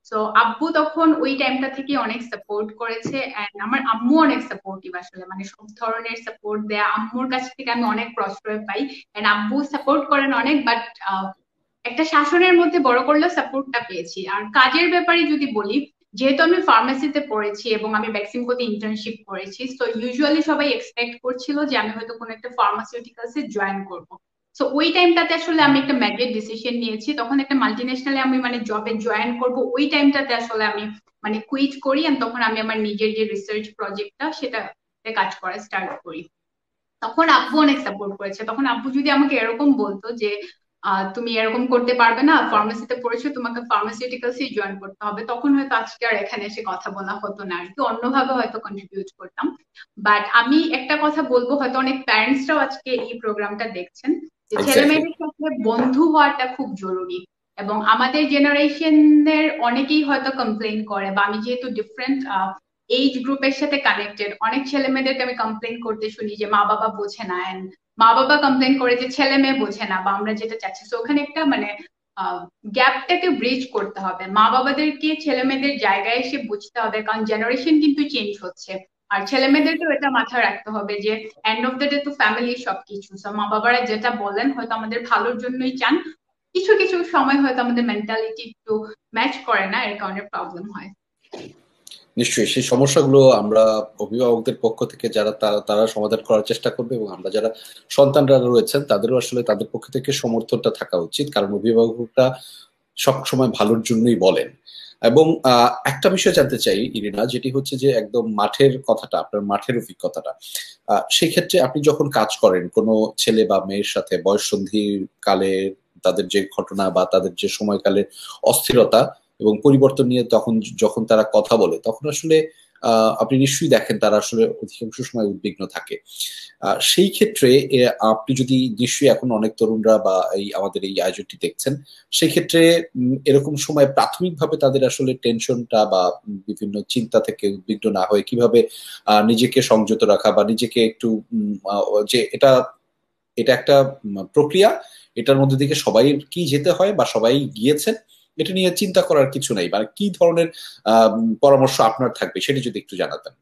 সো আব্বু তখন ওই টাইমটা থেকে অনেক সাপোর্ট করেছে, এন্ড আমার আম্মু অনেক সাপোর্টিভ আসলে, মানে সব ধরনের সাপোর্ট দেয়া আম্মুর কাছ থেকে আমি অনেক প্রশ্রয় পাই। এন্ড আব্বু সাপোর্ট করেন অনেক, বাট একটা শাসনের মধ্যে বড় করলেও সাপোর্টটা পেয়েছি। আর কাজের ব্যাপারে যদি বলি, যেহেতু আমি ফার্মেসিতে পড়েছি এবং আমি বেক্সিমকোতে ইন্টার্নশিপ করেছি, তো ইউজুয়ালি সবাই এক্সপেক্ট করছিল যে আমি হয়তো কোনো একটা ফার্মাসিউটিক্যালসে জয়েন করব। সো ওই টাইমটাতে আসলে আমি একটা ম্যাজর ডিসিশন নিয়েছি, তখন একটা মাল্টিন্যাশনালে আমি মানে জবে জয়েন করব, ওই টাইমটাতে আসলে আমি মানে কুইট করি, আর তখন আমি আমার নিজের যে রিসার্চ প্রজেক্টটা সেটাতে কাজ করা স্টার্ট করি। তখন আব্বু অনেক সাপোর্ট করেছে। তখন আব্বু যদি আমাকে এরকম বলতো যে তুমি এরকম করতে পারবে না, ফার্মেসিতে পড়েছো, তোমাকে ফার্মাসিউটিক্যালস জয়েন করতে হবে, তখন হয়তো আজকে আর এখানে এসে কথা বলা হতো না আর কি, অন্যভাবে হয়তো কন্ট্রিবিউট করতাম। বাট আমি একটা কথা বলবো, হয়তো অনেক প্যারেন্টসরাও আজকে এই প্রোগ্রামটা দেখছেন, যে ছেলে এক্স্যাক্টলি। মেয়েদের সাথে বন্ধু হওয়াটা খুব জরুরি। এবং আমাদের জেনারেশনের অনেকেই হয়তো কমপ্লেন করে, বা আমি যেহেতু ডিফারেন্ট এইজ গ্রুপের সাথে কানেক্টেড, অনেক ছেলে মেয়েদেরকে আমি কমপ্লেন করতে শুনি যে মা বাবা বোঝে না, and মা বাবা কমপ্লেন করে যে ছেলে মেয়ে বোঝে না বা আমরা যেটা চাচ্ছি। তো ওখানে একটা মানে গ্যাপটাকে ব্রিজ করতে হবে, মা বাবাদেরকে ছেলে মেয়েদের জায়গায় এসে বুঝতে হবে, কারণ জেনারেশন কিন্তু চেঞ্জ হচ্ছে। আর ছেলে মেয়েদেরকেও এটা মাথায় রাখতে হবে যে এন্ড অফ দ্য ডে তো ফ্যামিলি সবকিছু, তো মা বাবারা যেটা বলেন হয়তো আমাদের ভালোর জন্যই চান, কিছু কিছু সময় হয়তো আমাদের মেন্টালিটি একটু ম্যাচ করে না, এর কারণে প্রবলেম হয়। নিশ্চয়ই সেই সমস্যাগুলো আমরা অভিভাবকদের পক্ষ থেকে যারা তারা তারা সমাধান করার চেষ্টা করবে, এবং আমরা যারা সন্তানরা রয়েছেন তাদেরও আসলে তাদের পক্ষ থেকে সমর্থনটা থাকা উচিত, কারণ অভিভাবকরা সব সময় ভালোর জন্যই বলেন। এবং একটা বিষয় জানতে চাই ইরিনা, যেটি হচ্ছে যে একদম মাঠের কথাটা, আপনার মাঠের অভিজ্ঞতাটা। সেই ক্ষেত্রে আপনি যখন কাজ করেন কোনো ছেলে বা মেয়ের সাথে বয়ঃসন্ধির কালে, তাদের যে ঘটনা বা তাদের যে সময়কালের অস্থিরতা এবং পরিবর্তন নিয়ে তখন যখন তারা কথা বলে, তখন আসলে আপনি নিশ্চয়ই দেখেন তারা আসলে অধিকাংশ সময় উদ্বিগ্ন থাকে। সেই ক্ষেত্রে আপনি যদি, নিশ্চয়ই এখন অনেক তরুণরা বা এই আমাদের এই আয়োজনটি দেখছেন, সেই ক্ষেত্রে এরকম সময় প্রাথমিকভাবে তাদের আসলে টেনশনটা বা বিভিন্ন চিন্তা থেকে উদ্বিগ্ন না হয়ে কিভাবে নিজেকে সংযত রাখা বা নিজেকে একটু যে এটা এটা একটা প্রক্রিয়া, এটার মধ্যে থেকে সবাই কি যেতে হয় বা সবাই গিয়েছেন, এটা নিয়ে চিন্তা করার কিছু নাই, মানে কি ধরনের আহ পরামর্শ আপনার থাকবে সেটা যদি একটু জানাতেন।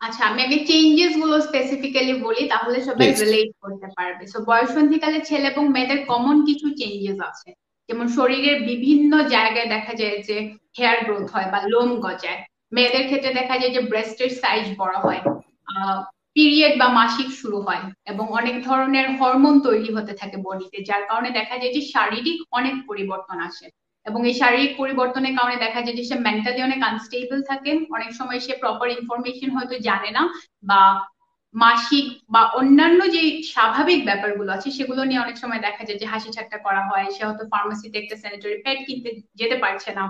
আচ্ছা, আমি আগে চেঞ্জেস গুলো স্পেসিফিক্যালি বলি, তাহলে সবাই প্লিজ। রিলেট করতে পারবে। সো বয়ঃসন্ধিকালে ছেলে এবং মেয়েদের কমন কিছু চেঞ্জেস আছে, যেমন শরীরের বিভিন্ন জায়গায় দেখা যায় যে হেয়ার গ্রোথ হয় বা লোম গজায়। মেয়েদের ক্ষেত্রে দেখা যায় যে ব্রেস্টের সাইজ বড় হয়, পিরিয়ড বা মাসিক শুরু হয়, এবং অনেক ধরনের হরমোন তৈরি হতে থাকে বডিতে, যার কারণে দেখা যায় যে শারীরিক অনেক পরিবর্তন আসে। এবং এই শারীরিক পরিবর্তনের কারণে দেখা যায় যে সে মেন্টালি অনেক আনস্টেবল থাকে, অনেক সময় সে প্রপার ইনফরমেশন হয়তো জানে না, বা মাসিক বা অন্যান্য যে স্বাভাবিক ব্যাপারগুলো আছে সেগুলো নিয়ে অনেক সময় দেখা যায় যে হাসি ঠাট্টা করা হয়। সে হয়তো ফার্মাসিতে একটা স্যানিটারি প্যাড কিনতে যেতে পারছে না।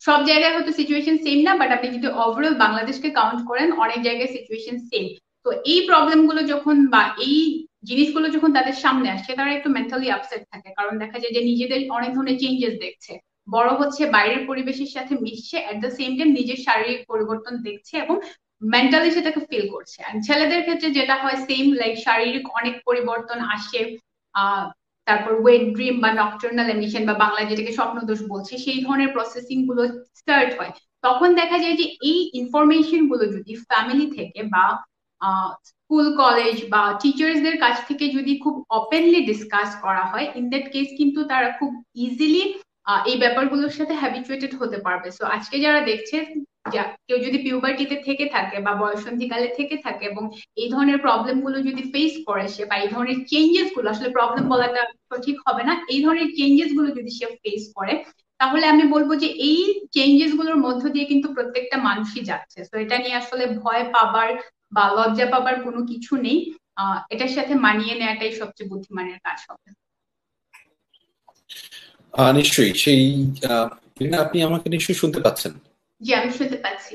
সব জায়গায় হয়তো সিচুয়েশন সেম না, বাট আপনি যদি ওভারঅল বাংলাদেশকে কাউন্ট করেন অনেক জায়গায় সিচুয়েশন সেম। তো এই প্রবলেম গুলো যখন বা এই জিনিসগুলো যখন তাদের সামনে আসছে, তারা একটু মেন্টালি আপসেট থাকে, কারণ দেখা যায় যে নিজেদের অনেক ধরনের চেঞ্জেস দেখছে, বড় হচ্ছে, বাইরের পরিবেশের সাথে মিশছে, এট দ্য সেম টাইম নিজের শারীরিক পরিবর্তন দেখছে এবং মেন্টালি সেটাকে ফিল করছে। আর ছেলেদের ক্ষেত্রে যেটা হয় সেম, লাইক শারীরিক অনেক পরিবর্তন আসে, আহ তারপর ওয়েট ড্রিম বা নকটার্নাল এমিশন বা বাংলায় যেটাকে স্বপ্নদোষ বলছে, সেই ধরনের প্রসেসিং গুলো স্টার্ট হয়। তখন দেখা যায় যে এই ইনফরমেশন গুলো যদি ফ্যামিলি থেকে বা স্কুল কলেজ বা টিচার্সদের কাছ থেকে যদি খুব ওপেনলি ডিসকাস করা হয়, ইন দ্যাট কেস কিন্তু তারা খুব ইজিলি এই ব্যাপারগুলোর সাথে হ্যাবিচুয়েটেড হতে পারবে। সো আজকে যারা দেখছে, কেউ যদি পিউবার্টিতে থেকে থাকে বা বয়ঃসন্ধিকালে থেকে থাকে এবং এই ধরনের প্রবলেম গুলো যদি ফেস করে সে, বা এই ধরনের চেঞ্জেস গুলো, আসলে প্রবলেম বলাটা সঠিক হবে না, এই ধরনের চেঞ্জেস গুলো যদি সে ফেস করে, তাহলে আমি বলবো যে এই চেঞ্জেস গুলোর মধ্য দিয়ে কিন্তু প্রত্যেকটা মানুষই যাচ্ছে। তো এটা নিয়ে আসলে ভয় পাবার বা লজ্জা পাবার কোনো কিছু নেই। এটার সাথে মানিয়ে নেওয়াটাই সবচেয়ে বুদ্ধিমানের কাজ হবে। নিশ্চয়ই সেই রিনা, আপনি আমাকে নিশ্চয়ই শুনতে পাচ্ছেন। জি, আমি শুনতে পাচ্ছি।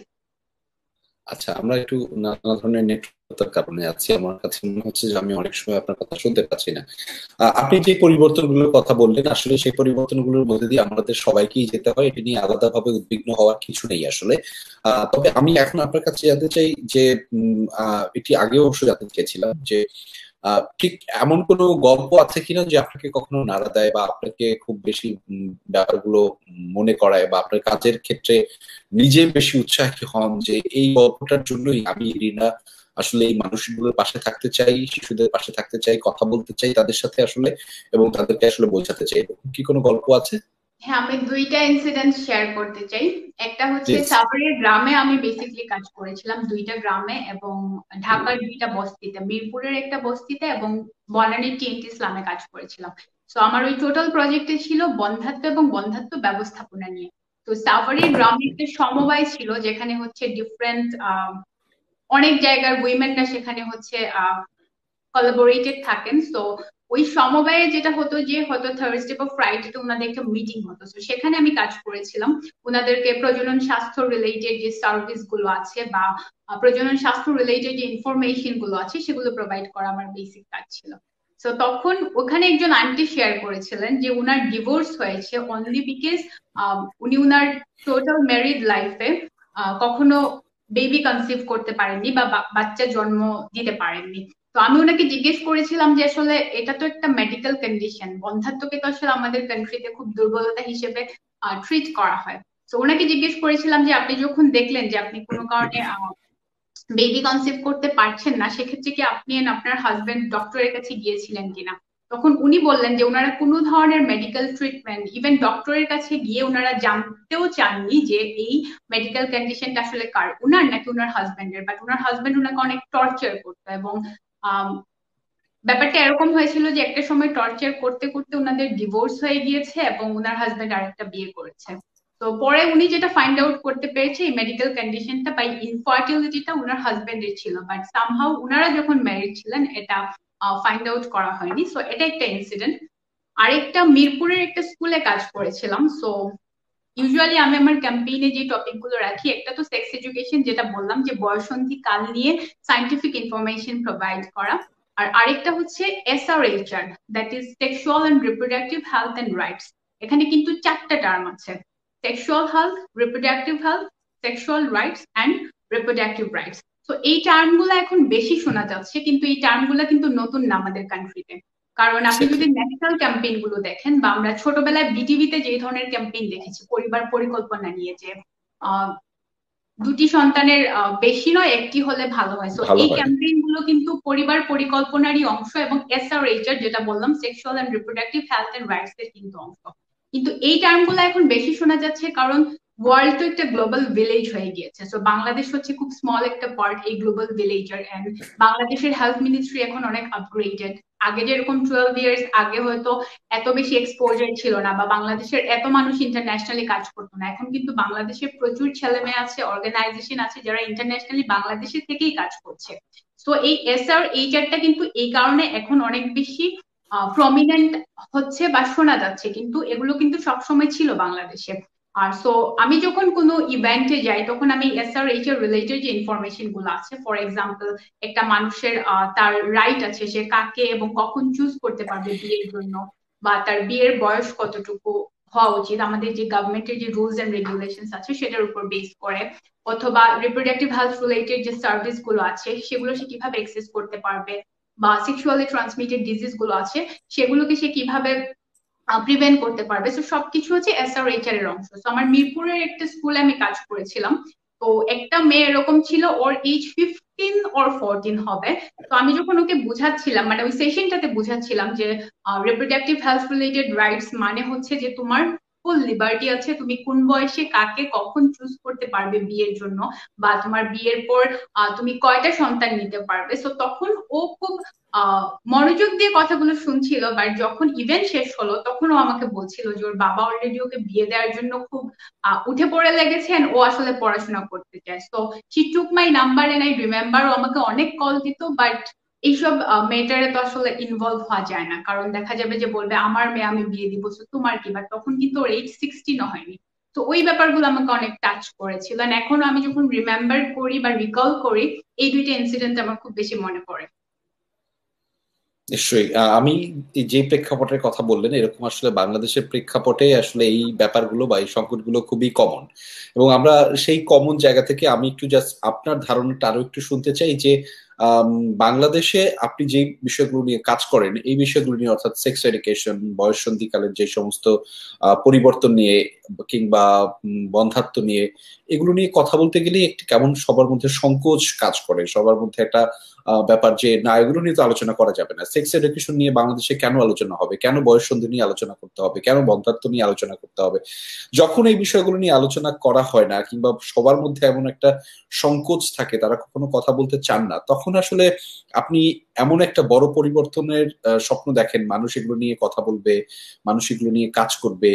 আচ্ছা, আমরা একটু নানা ধরনের নেটওয়ার্কের কারণে আছি, আমার কাছে মনে হচ্ছে যে আমি অনেক সময় আপনার কথা শুনতে পাচ্ছি না। আপনি যে পরিবর্তনগুলোর কথা বললেন, আসলে সেই পরিবর্তনগুলোর মধ্যে দিয়ে আমাদের সবাইকেই যেতে হয়, এটি নিয়ে আলাদাভাবে উদ্বিগ্ন হওয়ার কিছু নেই আসলে। তবে আমি এখন আপনার কাছে জানতে চাই যে এটি আগেও অবশ্য জানতে চেয়েছিলাম যে ঠিক এমন কোনো গল্প আছে কিনা যে আপনাকে কখনো নাড়া দেয় বা আপনাকে খুব বেশি ব্যাপারগুলো মনে করায় বা আপনার কাজের ক্ষেত্রে নিজে বেশি উৎসাহী হন যে এই গল্পটার জন্যই আমি রিনা আসলে এই মানুষগুলোর পাশে থাকতে চাই, শিশুদের পাশে থাকতে চাই, কথা বলতে চাই তাদের সাথে আসলে, এবং তাদেরকে আসলে বোঝাতে চাই, এরকম কি কোনো গল্প আছে? হ্যাঁ, আমি দুইটা ইনসিডেন্ট শেয়ার করতে চাই। একটা হচ্ছে প্লিজ। সাভারের গ্রামে আমি বেসিক্যালি কাজ করেছিলাম, দুইটা গ্রামে, এবং ঢাকার দুইটা বস্তিতে, মিরপুরের একটা বস্তিতে এবং বনানীর টিএনটি ইসলামে কাজ করেছিলাম। তো আমার ওই টোটাল প্রজেক্টে ছিল বন্ধ্যাত্ব এবং বন্ধ্যাত্ব ব্যবস্থাপনা নিয়ে। তো সাভারের গ্রামে একটা সমবায় ছিল যেখানে হচ্ছে ডিফারেন্ট অনেক জায়গার উইমেনরা সেখানে হচ্ছে কোলাবোরেটেড থাকেন। তো ওই সমবায়ে যেটা হতো যে হয়তো থার্সডে বা ফ্রাইডেতে ওনাদের একটা মিটিং হতো, তো সেখানে আমি কাজ করেছিলাম। ওনাদেরকে প্রজনন স্বাস্থ্য রিলেটেড যে সার্ভিস গুলো আছে বা প্রজনন স্বাস্থ্য রিলেটেড যে ইনফরমেশন গুলো আছে সেগুলো প্রোভাইড করা আমার বেসিক কাজ ছিল। তো তখন ওখানে একজন আন্টি শেয়ার করেছিলেন যে উনার ডিভোর্স হয়েছে অনলি বিকজ উনি উনার টোটাল ম্যারিড লাইফে কখনো বেবি কনসিভ করতে পারেননি বা বাচ্চা জন্ম দিতে পারেননি। তো আমি ওনাকে জিজ্ঞেস করেছিলাম যে আসলে এটা তো একটা মেডিকেল কন্ডিশন, বন্ধ্যাত্বকে তো আসলে আমাদের কান্ট্রিতে খুব দুর্বলতা হিসেবে ট্রিট করা হয়। তো ওনাকে জিজ্ঞেস করেছিলাম যে আপনি যখন দেখলেন যে আপনি কোনো কারণে বেবি কনসিভ করতে পারছেন না, সেক্ষেত্রে কি আপনি আপনার হাজবেন্ড ডক্টরের কাছে গিয়েছিলেন কিনা। তখন উনি বললেন যে ওনারা কোনো ধরনের মেডিকেল ট্রিটমেন্ট ইভেন ডক্টরের কাছে গিয়ে ওনারা জানতেও চাননি যে এই মেডিকেল কন্ডিশনটা আসলে কার, উনার নাকি উনার হাজবেন্ডের। বাট উনার হাজবেন্ড উনাকে অনেক টর্চার করতো এবং আম, ব্যাপারটা এরকম হয়েছিল যে একটা সময় টর্চার করতে করতে উনাদের ডিভোর্স হয়ে গিয়েছে এবং উনার হাজবেন্ড আরেকটা বিয়ে করেছে। তো পরে উনি যেটা ফাইন্ড আউট করতে পেরেছে এই মেডিকেল কন্ডিশনটা বা ইনফার্টিলিটিটা উনার হাজবেন্ডের ছিল, বাট সামহাউ উনারা যখন ম্যারিড ছিলেন এটা ফাইন্ড আউট করা হয়নি। সো এটা একটা ইনসিডেন্ট। আরেকটা মিরপুরের একটা স্কুলে কাজ করেছিলাম। সো ইউজুয়ালি আমি আমার ক্যাম্পেইনে যে টপিক গুলো রাখি, একটা তো সেক্স এডুকেশন যেটা বললাম যে বয়সন্ধি কাল নিয়ে সাইন্টিফিক ইনফরমেশন প্রোভাইড করা, আর আরেকটা হচ্ছে SRHR, that is sexual and reproductive health and rights. এখানে কিন্তু চারটা টার্ম আছে: sexual health, reproductive health, sexual rights and reproductive rights. তো এই টার্মগুলো এখন বেশি শোনা যাচ্ছে, কিন্তু এই টার্মগুলো কিন্তু নতুন না আমাদের কান্ট্রিতে। কারণ আপনি যদি ন্যাশনাল ক্যাম্পেইন গুলো দেখেন বা আমরা ছোটবেলায় বিটিভিতে যে ধরনের ক্যাম্পেইন দেখেছি পরিবার পরিকল্পনা নিয়ে, যে আহ দুটি সন্তানের বেশি নয় একটি হলে ভালো হয়, তো ভালো এই হয়। ক্যাম্পেইন গুলো কিন্তু পরিবার পরিকল্পনারই অংশ এবং SRHR যেটা বললাম sexual and reproductive health and rights এর কিন্তু অংশ। কিন্তু এই টার্মগুলো এখন বেশি শোনা যাচ্ছে কারণ ওয়ার্ল্ড তো একটা গ্লোবাল ভিলেজ হয়ে গিয়েছে। তো বাংলাদেশ হচ্ছে খুব স্মল একটা পার্ট এই গ্লোবাল ভিলেজের, এন্ড বাংলাদেশের হেলথ মিনিস্ট্রি এখন অনেক আপগ্রেডেড। আগে যেরকম 12 ইয়ার্স আগে হয়তো এত বেশি এক্সপোজার ছিল না বা বাংলাদেশের এত মানুষ ইন্টারন্যাশনালি কাজ করতো না, এখন কিন্তু বাংলাদেশের প্রচুর ছেলে মেয়ে আছে, অর্গানাইজেশন আছে যারা ইন্টারন্যাশনালি বাংলাদেশের থেকেই কাজ করছে। তো এই SRHR কিন্তু এই কারণে এখন অনেক বেশি প্রমিনেন্ট হচ্ছে বা শোনা যাচ্ছে, কিন্তু এগুলো কিন্তু সবসময় ছিল বাংলাদেশে। আর সো আমি যখন কোনো ইভেন্টে যাই তখন আমি SRHR রিলেটেড যে ইনফরমেশন গুলো আছে, ফর এক্সাম্পল একটা মানুষের তার রাইট আছে সে কাকে এবং কখন চুজ করতে পারবে বিয়ের জন্য, বা তার বিয়ের বয়স কতটুকু হওয়া উচিত আমাদের যে গভর্নমেন্টের যে রুলস এন্ড রেগুলেশন আছে সেটার উপর বেস করে, অথবা রিপ্রোডাক্টিভ হেলথ রিলেটেড যে সার্ভিস গুলো আছে সেগুলো সে কিভাবে অ্যাক্সেস করতে পারবে, বা সেক্সুয়ালি ট্রান্সমিটেড ডিজিজ গুলো আছে সেগুলোকে সে কিভাবে প্রিভেন্ট করতে পারবে। তো সবকিছু হচ্ছে SRHR এর অংশ। তো আমার মিরপুরের একটা স্কুলে আমি কাজ করেছিলাম। তো একটা মেয়ে এরকম ছিল, ওর এজ 15 or 14 হবে। তো আমি যখন ওকে বুঝাচ্ছিলাম, মানে ওই সেশনটাতে বুঝাচ্ছিলাম যে রিপ্রোডাক্টিভ হেলথ রিলেটেড রাইটস মানে হচ্ছে যে তোমার ফুল লিবার্টি আছে, তুমি কোন বয়সে কাকে কখন চুজ করতে পারবে বিয়ের জন্য, বা তোমার বিয়ের পর তুমি কয়টা সন্তান নিতে পারবে। তো তখন ও খুব মনোযোগ দিয়ে কথাগুলো শুনছিল, বাট যখন ইভেন্ট শেষ হলো তখন ও আমাকে বলছিল যে ওর বাবা অলরেডি ওকে বিয়ে দেওয়ার জন্য খুব উঠে পড়ে লেগেছে and ও আসলে পড়াশোনা করতে চায়। তো she took my number and I remember ও আমাকে অনেক কল দিত, বাট এইসব মেটারে তো আসলে ইনভলভ হওয়া যায় না, কারণ দেখা যাবে যে বলবে আমার মেয়ে আমি বিয়ে দিব, তো তোমার কি, বাট তখন কিন্তু ওর এজ 16 হয়নি। তো ওই ব্যাপারগুলো আমাকে অনেক টাচ করেছিল, এখনো আমি যখন রিমেম্বার করি বা রিকল করি এই দুইটা ইনসিডেন্ট আমার খুব বেশি মনে পড়ে। নিশ্চয়ই। আমি যে প্রেক্ষাপটের কথা বললেন এরকম আসলে বাংলাদেশের প্রেক্ষাপটে আসলে এই ব্যাপারগুলো বা এই সংকটগুলো খুবই কমন, এবং আমরা সেই কমন জায়গা থেকে আমি একটু জাস্ট আপনার ধারণাটা আরো একটু শুনতে চাই যে আম, বাংলাদেশে আপনি যে বিষয়গুলো নিয়ে কাজ করেন এই বিষয়গুলো নিয়ে অর্থাৎ সেক্স এডুকেশন, বয়ঃসন্ধিকালের যে সমস্ত পরিবর্তন নিয়ে কিংবা বন্ধ্যাত্ব নিয়ে, এগুলো নিয়ে কথা বলতে গেলে একটি কেমন সবার মধ্যে সংকোচ কাজ করে, সবার মধ্যে একটা ব্যাপার যে না এগুলো নিয়ে তো আলোচনা করা যাবে না। সেক্স এডুকেশন নিয়ে বাংলাদেশে কেন আলোচনা হবে, কেন বয়ঃসন্ধি নিয়ে আলোচনা করতে হবে, কেন বন্ধ্যাত্ব নিয়ে আলোচনা করতে হবে? যখন এই বিষয়গুলো নিয়ে আলোচনা করা হয় না কিংবা সবার মধ্যে এমন একটা সংকোচ থাকে, তারা কখনো কথা বলতে চান না, তখন আসলে আপনি এমন একটা বড় পরিবর্তনের স্বপ্ন দেখেন, মানুষ এগুলো নিয়ে কথা বলবে, মানুষ এগুলো নিয়ে কাজ করবে,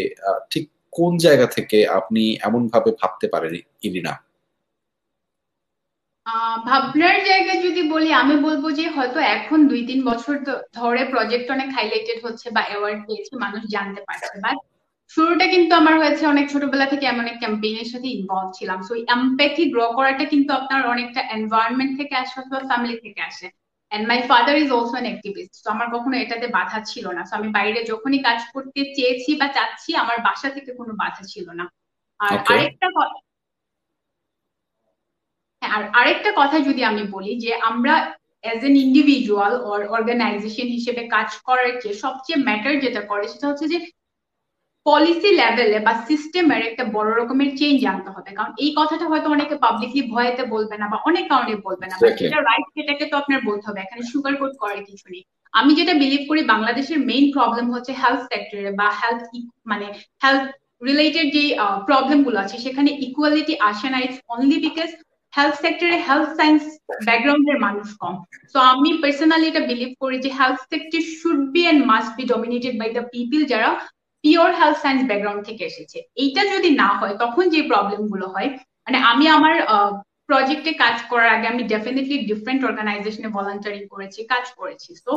ঠিক কোন জায়গা থেকে আপনি এমন ভাবে ভাবতে পারেন ইরিনা? ভাবনার জায়গায় যদি বলি, আমি বলবো যে হয়তো এখন 2-3 বছর ধরে প্রজেক্ট অনেক হাইলাইটেড হচ্ছে বা অ্যাওয়ার্ড পেয়েছে, মানুষ জানতে পারছে। বাট শুরুটা কিন্তু আমার হয়েছে অনেক ছোটবেলা থেকে, এমন এক ক্যাম্পেইনের সাথে ইনভলভ ছিলাম। সো এমপ্যাথি গ্রো করাটা কিন্তু আপনার অনেকটা এনভায়রনমেন্ট থেকে আসে অথবা ফ্যামিলি থেকে আসে। And my father is also an activist, তো আমার কখনো এটাতে বাধা ছিল না। তো আমি বাইরে যখনই কাজ করতে চেয়েছি বা চাচ্ছি, আমার বাসা থেকে কোনো বাধা ছিল না। আর ওকে। আরেকটা হ্যাঁ, আর আরেকটা কথা যদি আমি বলি, যে আমরা as an individual or organization হিসেবে কাজ করার চেয়ে সবচেয়ে ম্যাটার যেটা করে সেটা হচ্ছে যে পলিসি লেভেলে বা সিস্টেমের একটা বড় রকমের চেঞ্জ আনতে হবে। কারণ এই কথাটা হয়তো অনেকে পাবলিকলি ভয়েতে বলবে না বা অনেক কারণে বলবে না, বাট এক্স্যাক্টলি। যেটা রাইট সেটাকে তো আপনার বলতে হবে, এখানে সুগার কোট করার কিছু নেই। আমি যেটা বিলিভ করি, বাংলাদেশের মেইন প্রবলেম হচ্ছে হেলথ সেক্টরে বা মানে হেলথ রিলেটেড যে প্রবলেম গুলো আছে সেখানে ইকুয়ালিটি আসে না। ইটস অনলি বিকজ হেলথ সেক্টরে হেলথ সায়েন্স ব্যাকগ্রাউন্ডের মানুষ কম। তো আমি পার্সোনালি এটা বিলিভ করি যে health sector should be and must be dominated by the people যারা পিওর হেলথ সায়েন্স ব্যাকগ্রাউন্ড থেকে এসেছে। এইটা যদি না হয় তখন যে প্রবলেম গুলো হয়, মানে আমি আমার প্রজেক্টে কাজ করার আগে আমি ডেফিনেটলি ডিফারেন্ট অর্গানাইজেশনে ভলান্টারি করেছি, কাজ করেছি। তো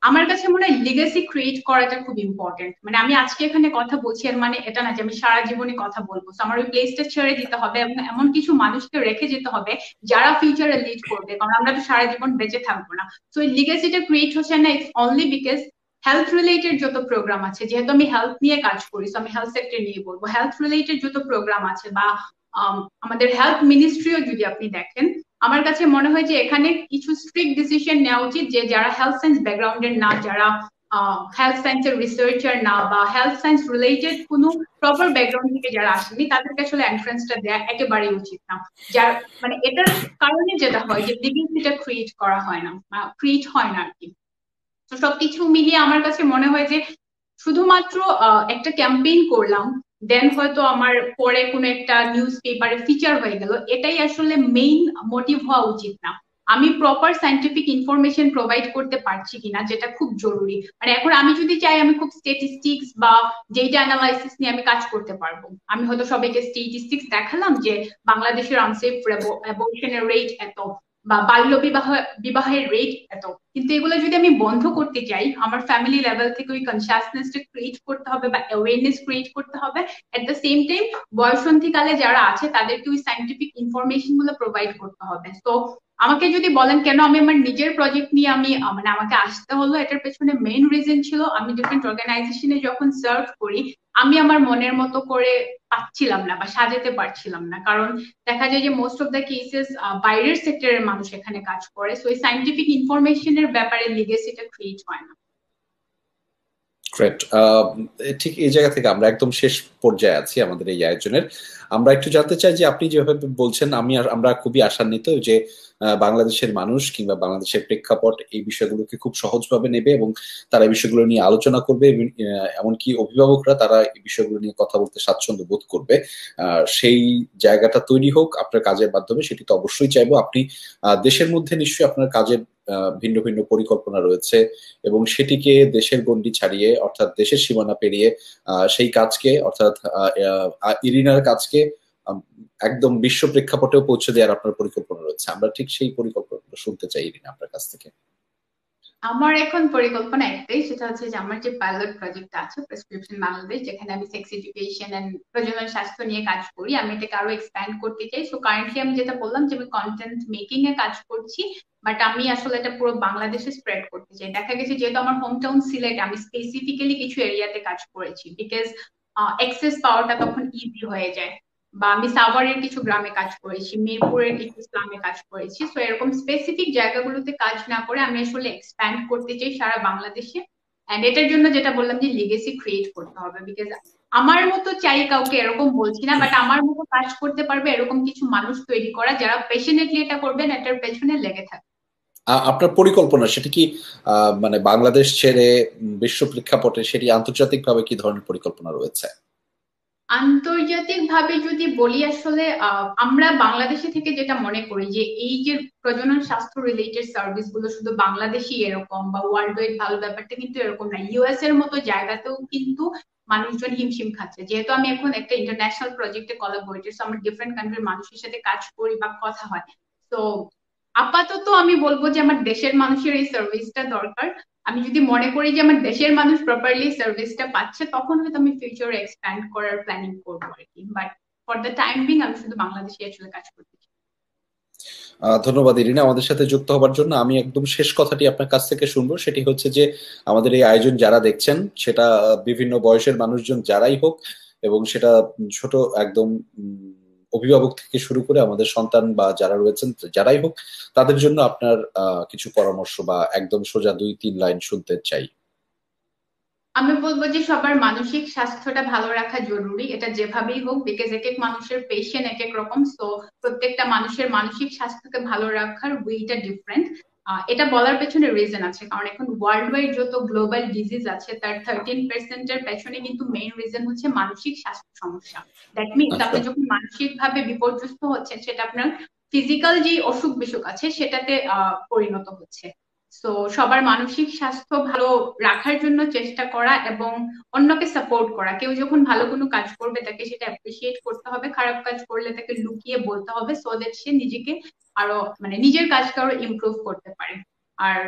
আমার কাছে মনে হয় লিগেসি ক্রিয়েট করাটা খুব ইম্পর্টেন্ট। মানে আমি আজকে এখানে কথা বলছি এর মানে এটা না যে আমি সারা জীবনে কথা বলবো। তো আমার ওই প্লেসটা ছেড়ে দিতে হবে এবং এমন কিছু মানুষকে রেখে যেতে হবে যারা ফিউচারে লিড করবে, কারণ আমরা তো সারা জীবন বেঁচে থাকবো না। তো এই লিগেসিটা ক্রিয়েট হচ্ছে না, it's only because health related যত প্রোগ্রাম আছে, যেহেতু আমি হেলথ নিয়ে কাজ করি তো আমি হেলথ সেক্টর নিয়ে বলবো, হেলথ রিলেটেড যত প্রোগ্রাম আছে বা আমাদের হেলথ মিনিস্ট্রিও যদি আপনি দেখেন, আমার কাছে মনে হয় যে এখানে কিছু স্ট্রিক্ট ডিসিশন নেওয়া উচিত যে যারা হেলথ সায়েন্স ব্যাকগ্রাউন্ডের না, যারা হেলথ সায়েন্সের রিসার্চার না বা হেলথ সায়েন্স রিলেটেড কোনো প্রপার ব্যাকগ্রাউন্ড থেকে যারা আসেনি, তাদেরকে আসলে এন্ট্রান্সটা দেওয়া একেবারেই উচিত না। যার মানে এটার কারণে যেটা হয় যে লিগেসিটা ক্রিয়েট করা হয় না, ক্রিয়েট হয় না আর কি। তো সবকিছু মিলিয়ে আমার কাছে মনে হয় যে শুধুমাত্র একটা ক্যাম্পেইন করলাম, দেন হয়তো আমার পরে কোনো একটা নিউজ পেপারে ফিচার হয়ে গেল, এটাই আসলে মেইন মোটিভ হওয়া উচিত না। আমি প্রপার সাইন্টিফিক ইনফরমেশন প্রোভাইড করতে পারছি কিনা, যেটা খুব জরুরি। মানে এখন আমি যদি চাই, আমি খুব স্ট্যাটিস্টিক্স বা ডেটা অ্যানালাইসিস নিয়ে আমি কাজ করতে পারবো। আমি হয়তো সবাইকে স্ট্যাটিস্টিক্স দেখালাম যে বাংলাদেশের আনসেফ অ্যাবর্শনের রেট এত বা বাল্য বিবাহের রেট এত, কিন্তু এগুলো যদি আমি বন্ধ করতে চাই, আমার ফ্যামিলি লেভেল থেকে ওই কনসিয়াসনেসটা ক্রিয়েট করতে হবে বা অ্যাওয়ারনেস ক্রিয়েট করতে হবে। এট দ্য সেম টাইম বয়সন্ধিকালে যারা আছে তাদেরকে ওই সাইন্টিফিক ইনফরমেশন গুলো প্রোভাইড করতে হবে। তো আমাকে যদি বলেন কেন আমি আমার নিজের প্রজেক্ট নিয়ে আমি মানে আমাকে আসতে হলো, এটার পেছনে মেইন রিজন ছিল আমি ডিফারেন্ট অর্গানাইজেশনে যখন সার্ভ করি, আমি আমার মনের মতো করে পাচ্ছিলাম না বা সাজাতে পারছিলাম না। কারণ দেখা যায় যে মোস্ট অফ দ্য কেসেস বাইরের সেক্টরের মানুষ এখানে কাজ করে, সো এই সাইন্টিফিক ইনফরমেশনের ব্যাপারে লিগেসিটা ক্রিয়েট হয় না। গ্রেট। ঠিক এই জায়গা থেকে আমরা একদম শেষ পর্যায়ে আছি আমাদের এই আয়োজনের। আমরা একটু জানতে চাই যে আপনি যেভাবে বলছেন, আমরা খুবই আশান্বিত যে বাংলাদেশের মানুষ কিংবা বাংলাদেশের প্রেক্ষাপট এই বিষয়গুলোকে খুব সহজভাবে নেবে এবং তারা এই বিষয়গুলো নিয়ে আলোচনা করবে এবং এমনকি অভিভাবকরা তারা এই বিষয়গুলো নিয়ে কথা বলতে স্বাচ্ছন্দ্য বোধ করবে। সেই জায়গাটা তৈরি হোক আপনার কাজের মাধ্যমে, সেটি তো অবশ্যই চাইবো। আপনি দেশের মধ্যে নিশ্চয়ই আপনার কাজের ভিন্ন ভিন্ন পরিকল্পনা রয়েছে এবং সেটিকে দেশের গণ্ডি ছাড়িয়ে অর্থাৎ দেশের সীমানা পেরিয়ে সেই কাজকে অর্থাৎ ইরিনার কাজকে আম, একদম বিশ্ব প্রেক্ষাপটেও পৌঁছে দেওয়ার আপনার পরিকল্পনা রয়েছে। আমরা ঠিক সেই পরিকল্পনাটা শুনতে চাই ইরিনা আপনার কাছ থেকে। আমার এখন পরিকল্পনা একটাই, সেটা হচ্ছে যে আমার যে পাইলট প্রজেক্ট আছে প্রেসক্রিপশন বাংলাদেশ, যেখানে আমি সেক্স এডুকেশন এন্ড প্রজনন স্বাস্থ্য নিয়ে কাজ করি, আমি এটাকে আরো এক্সপ্যান্ড করতে চাই। সো কারেন্টলি আমি যেটা বললাম যে আমি কন্টেন্ট মেকিং এ কাজ করছি, বাট আমি আসলে এটা পুরো বাংলাদেশে স্প্রেড করতে চাই। দেখা গেছে যেহেতু আমার হোম টাউন সিলেট, আমি স্পেসিফিক্যালি কিছু এরিয়াতে কাজ করেছি বিকজ অ্যাক্সেস পাওয়াটা তখন ইজি হয়ে যায়। বা আমি সাভারের কিছু গ্রামে কাজ করেছি, মিরপুরের কিছু স্লামে কাজ করেছি। তো এরকম স্পেসিফিক জায়গাগুলোতে কাজ না করে আমি আসলে এক্সপ্যান্ড করতে চাই সারা বাংলাদেশে। এন্ড এটার জন্য যেটা বললাম যে লিগেসি ক্রিয়েট করতে হবে, বিকজ আমার মতো চাই কাউকে এরকম বলছি না, বাট আমার মতো কাজ করতে পারবে এরকম কিছু মানুষ তৈরি করা যারা পেশনেটলি এটা করবেন, এটার পেছনে লেগে থাকবে। আপনার পরিকল্পনা সেটা কি মানে বাংলাদেশ ছেড়ে বিশ্ব প্রেক্ষাপটে সেটি আন্তর্জাতিকভাবে কি ধরনের পরিকল্পনা রয়েছে? আন্তর্জাতিক ভাবে যদি বলি, আসলে আমরা বাংলাদেশে থেকে যেটা মনে করি যে এই যে প্রজনন স্বাস্থ্য রিলেটেড সার্ভিস গুলো শুধু বাংলাদেশই এরকম বা ওয়ার্ল্ড ওয়াইড ভালো, ব্যাপারটা কিন্তু এরকম না। ইউএস এর মতো জায়গাতেও কিন্তু মানুষজন হিমশিম খাচ্ছে। যেহেতু আমি এখন একটা ইন্টারন্যাশনাল প্রজেক্টে কোলাবোরেটর, সো আমার ডিফারেন্ট কান্ট্রির মানুষের সাথে কাজ করি বা কথা হয়। তো আপাতত আমি বলবো যে আমার দেশের মানুষের এই সার্ভিসটা দরকার। আমি যদি মনে করি যে আমার দেশের মানুষ প্রপারলি সার্ভিসটা পাচ্ছে, তখন হয়তো আমি ফিউচারে এক্সপ্যান্ড করার প্ল্যানিং করবো আর কি। But for the time being আমি শুধু বাংলাদেশে আসলে কাজ করতে চাই। ধন্যবাদ ইরিনা আমাদের সাথে যুক্ত হবার জন্য। আমি একদম শেষ কথাটি আপনার কাছ থেকে শুনবো, সেটি হচ্ছে যে আমাদের এই আয়োজন যারা দেখছেন, সেটা বিভিন্ন বয়সের মানুষজন যারাই হোক, এবং সেটা ছোট একদম অভিভাবক থেকে শুরু করে আমাদের সন্তান বা যারা রয়েছেন যারাই হোক, তাদের জন্য আপনার কিছু পরামর্শ বা একদম সোজা 2-3 লাইন শুনতে চাই। আমি বলবো যে সবার মানসিক স্বাস্থ্যটা ভালো রাখা জরুরি, এটা যেভাবেই হোক, বিকজ এক এক মানুষের পেশেন্ট এক এক রকম। সো প্রত্যেকটা মানুষের মানসিক স্বাস্থ্যকে ভালো রাখার ওয়েটা ডিফারেন্ট। এটা বলার পেছনে রিজন আছে, কারণ এখন ওয়ার্ল্ড ওয়াইড যত গ্লোবাল ডিজিজ আছে তার 13% পেছনে কিন্তু মেইন রিজন হচ্ছে মানসিক স্বাস্থ্য সমস্যা। দ্যাট মিনস আচ্ছা। আপনি যখন মানসিক ভাবে বিপর্যস্ত হচ্ছেন, সেটা আপনার ফিজিক্যাল যে অসুখ বিসুখ আছে সেটাতে পরিণত হচ্ছে। তো সবার মানসিক স্বাস্থ্য ভালো রাখার জন্য চেষ্টা করা এবং অন্যকে সাপোর্ট করা। কেউ যখন ভালো কোনো কাজ করবে তাকে সেটা অ্যাপ্রিসিয়েট করতে হবে, খারাপ কাজ করলে তাকে লুকিয়ে বলতে হবে, সো দ্যাট সে নিজেকে আরো মানে নিজের কাজকে আরো ইমপ্রুভ করতে পারে। আর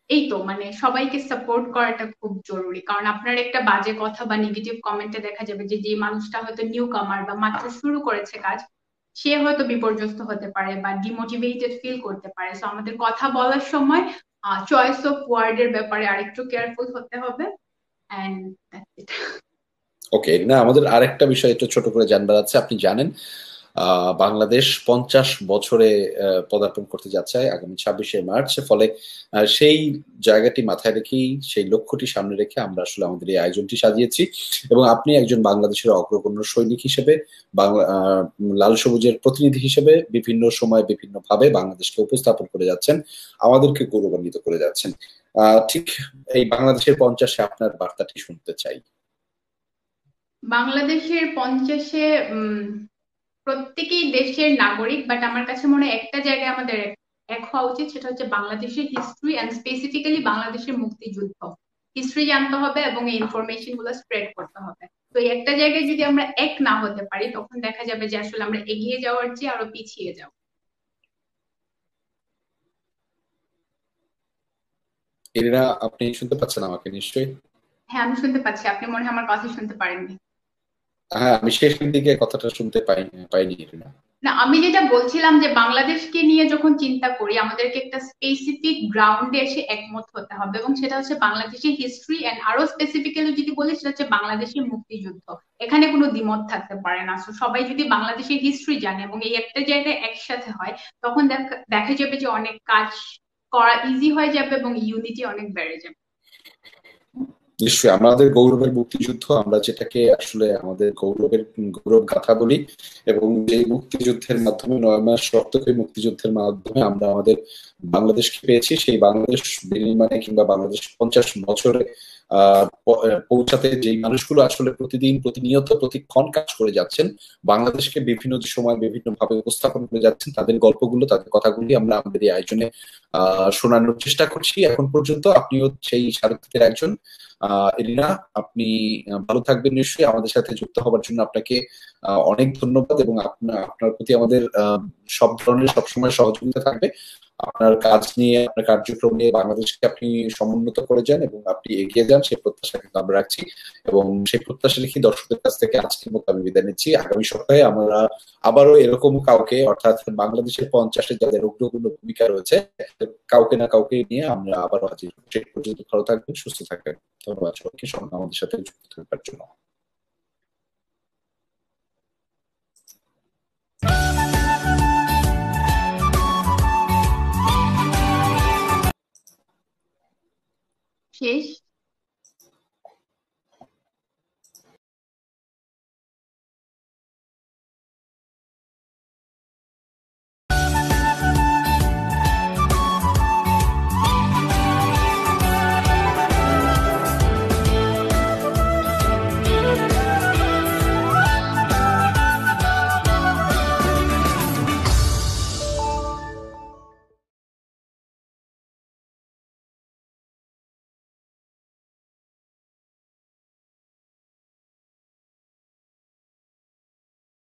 এই তো মানে সবাইকে সাপোর্ট করাটা খুব জরুরি, কারণ আপনার একটা বাজে কথা বা নেগেটিভ কমেন্টে দেখা যাবে যে যে মানুষটা হয়তো নিউ কামার বা মাত্র শুরু করেছে কাজ, সে হয়তো বিপর্যস্ত হতে পারে বা ডিমোটিভেটেড ফিল করতে পারে। সো আমাদের কথা বলার সময় চয়েস অফ ওয়ার্ডের ব্যাপারে আরেকটু কেয়ারফুল হতে হবে। And that's it. ওকে না, আমাদের আরেকটা বিষয় একটু ছোট করে জানবার আছে। আপনি জানেন বাংলাদেশ 50 বছরে পদার্পণ করতে যাচ্ছে আগামী 26শে মার্চ। ফলে সেই জায়গাটি মাথায় রেখেই, সেই লক্ষ্যটি সামনে রেখে আমরা আসলে আমাদের এই আয়োজনটি সাজিয়েছি। এবং আপনি একজন বাংলাদেশের অগ্রগণ্য সৈনিক হিসেবে, বাংলা লাল সবুজের প্রতিনিধি হিসেবে বিভিন্ন সময় বিভিন্ন ভাবে বাংলাদেশকে উপস্থাপন করে যাচ্ছেন, আমাদেরকে গৌরবান্বিত করে যাচ্ছেন। ঠিক এই বাংলাদেশের 50-এ আপনার বার্তাটি শুনতে চাই। বাংলাদেশের 50-এ প্রত্যেকেই দেশের নাগরিক, বাট আমার কাছে মনে হয় একটা জায়গায় আমাদের এক হওয়া উচিত, সেটা হচ্ছে বাংলাদেশের হিস্ট্রি এন্ড স্পেসিফিক্যালি বাংলাদেশের মুক্তিযুদ্ধ। হিস্ট্রি জানতে হবে এবং এই ইনফরমেশন গুলো স্প্রেড করতে হবে। তো এই একটা জায়গায় যদি আমরা এক না হতে পারি, তখন দেখা যাবে যে আসলে আমরা এগিয়ে যাওয়ার চেয়ে আরো পিছিয়ে যাব। এরা আপনি শুনতে পাচ্ছেন আমাকে নিশ্চয়ই? হ্যাঁ, আমি শুনতে পাচ্ছি, আপনি মনে হয় আমার কথা শুনতে পারেননি। হ্যাঁ, আমি শেষের দিকে কথাটা শুনতে পাইনি এরিনা। না, আমি যেটা বলছিলাম যে বাংলাদেশকে নিয়ে যখন চিন্তা করি, আমাদেরকে একটা স্পেসিফিক গ্রাউন্ডে এসে একমত হতে হবে, এবং সেটা হচ্ছে বাংলাদেশের হিস্ট্রি এন্ড আরো স্পেসিফিক্যালি যদি বলি সেটা হচ্ছে বাংলাদেশের মুক্তিযুদ্ধ। এখানে কোনো দ্বিমত থাকতে পারে না। So, সবাই যদি বাংলাদেশের হিস্ট্রি জানে এবং এই একটা জায়গায় একসাথে হয়, তখন দেখা যাবে যে অনেক কাজ করা ইজি হয়ে যাবে এবং ইউনিটি অনেক বেড়ে যাবে। নিশ্চয়ই আমাদের গৌরবের মুক্তিযুদ্ধ, আমরা যেটাকে আসলে আমাদের গৌরবের গৌরব গাথা বলি, এবং এই মুক্তিযুদ্ধের মাধ্যমে 9 মাস রক্তক্ষয়ী মুক্তিযুদ্ধের মাধ্যমে আমরা আমাদের বাংলাদেশকে পেয়েছি। সেই বাংলাদেশ বিনির্মাণে কিংবা বাংলাদেশ 50 বছরে পৌঁছাতে যেই মানুষগুলো আসলে প্রতিদিন প্রতিনিয়ত প্রতিক্ষণ কাজ করে যাচ্ছেন, বাংলাদেশকে বিভিন্ন সময় বিভিন্ন ভাবে উপস্থাপন করে যাচ্ছেন, তাদের গল্পগুলো, তাদের কথাগুলি আমরা আমাদের এই আয়োজনে শোনানোর চেষ্টা করছি। এখন পর্যন্ত আপনিও সেই সারথীদের একজন। এরিনা, আপনি ভালো থাকবেন নিশ্চয়ই। আমাদের সাথে যুক্ত হবার জন্য আপনাকে অনেক ধন্যবাদ, এবং আপনার আপনার প্রতি আমাদের সব ধরনের সবসময় সহযোগিতা থাকবে। আপনার কাজ নিয়ে, আপনার কার্যক্রম নিয়ে বাংলাদেশকে আপনি সমুন্নত করে যান এবং আপনি এগিয়ে যান, সেই প্রত্যাশা কিন্তু আমরা রাখছি। এবং সেই প্রত্যাশা রেখে দর্শকদের কাছ থেকে আজকের মতো আমি বিদায় নিচ্ছি। আগামী সপ্তাহে আমরা আবারও এরকম কাউকে, অর্থাৎ বাংলাদেশের 50-এ যাদের অগ্রগণ্য ভূমিকা রয়েছে, কাউকে না কাউকে নিয়ে আমরা আবারও হাজির হব। সেই পর্যন্ত ভালো থাকবেন, সুস্থ থাকবেন। ধন্যবাদ সবাইকে আমাদের সাথে যুক্ত থাকার জন্য। শেষ।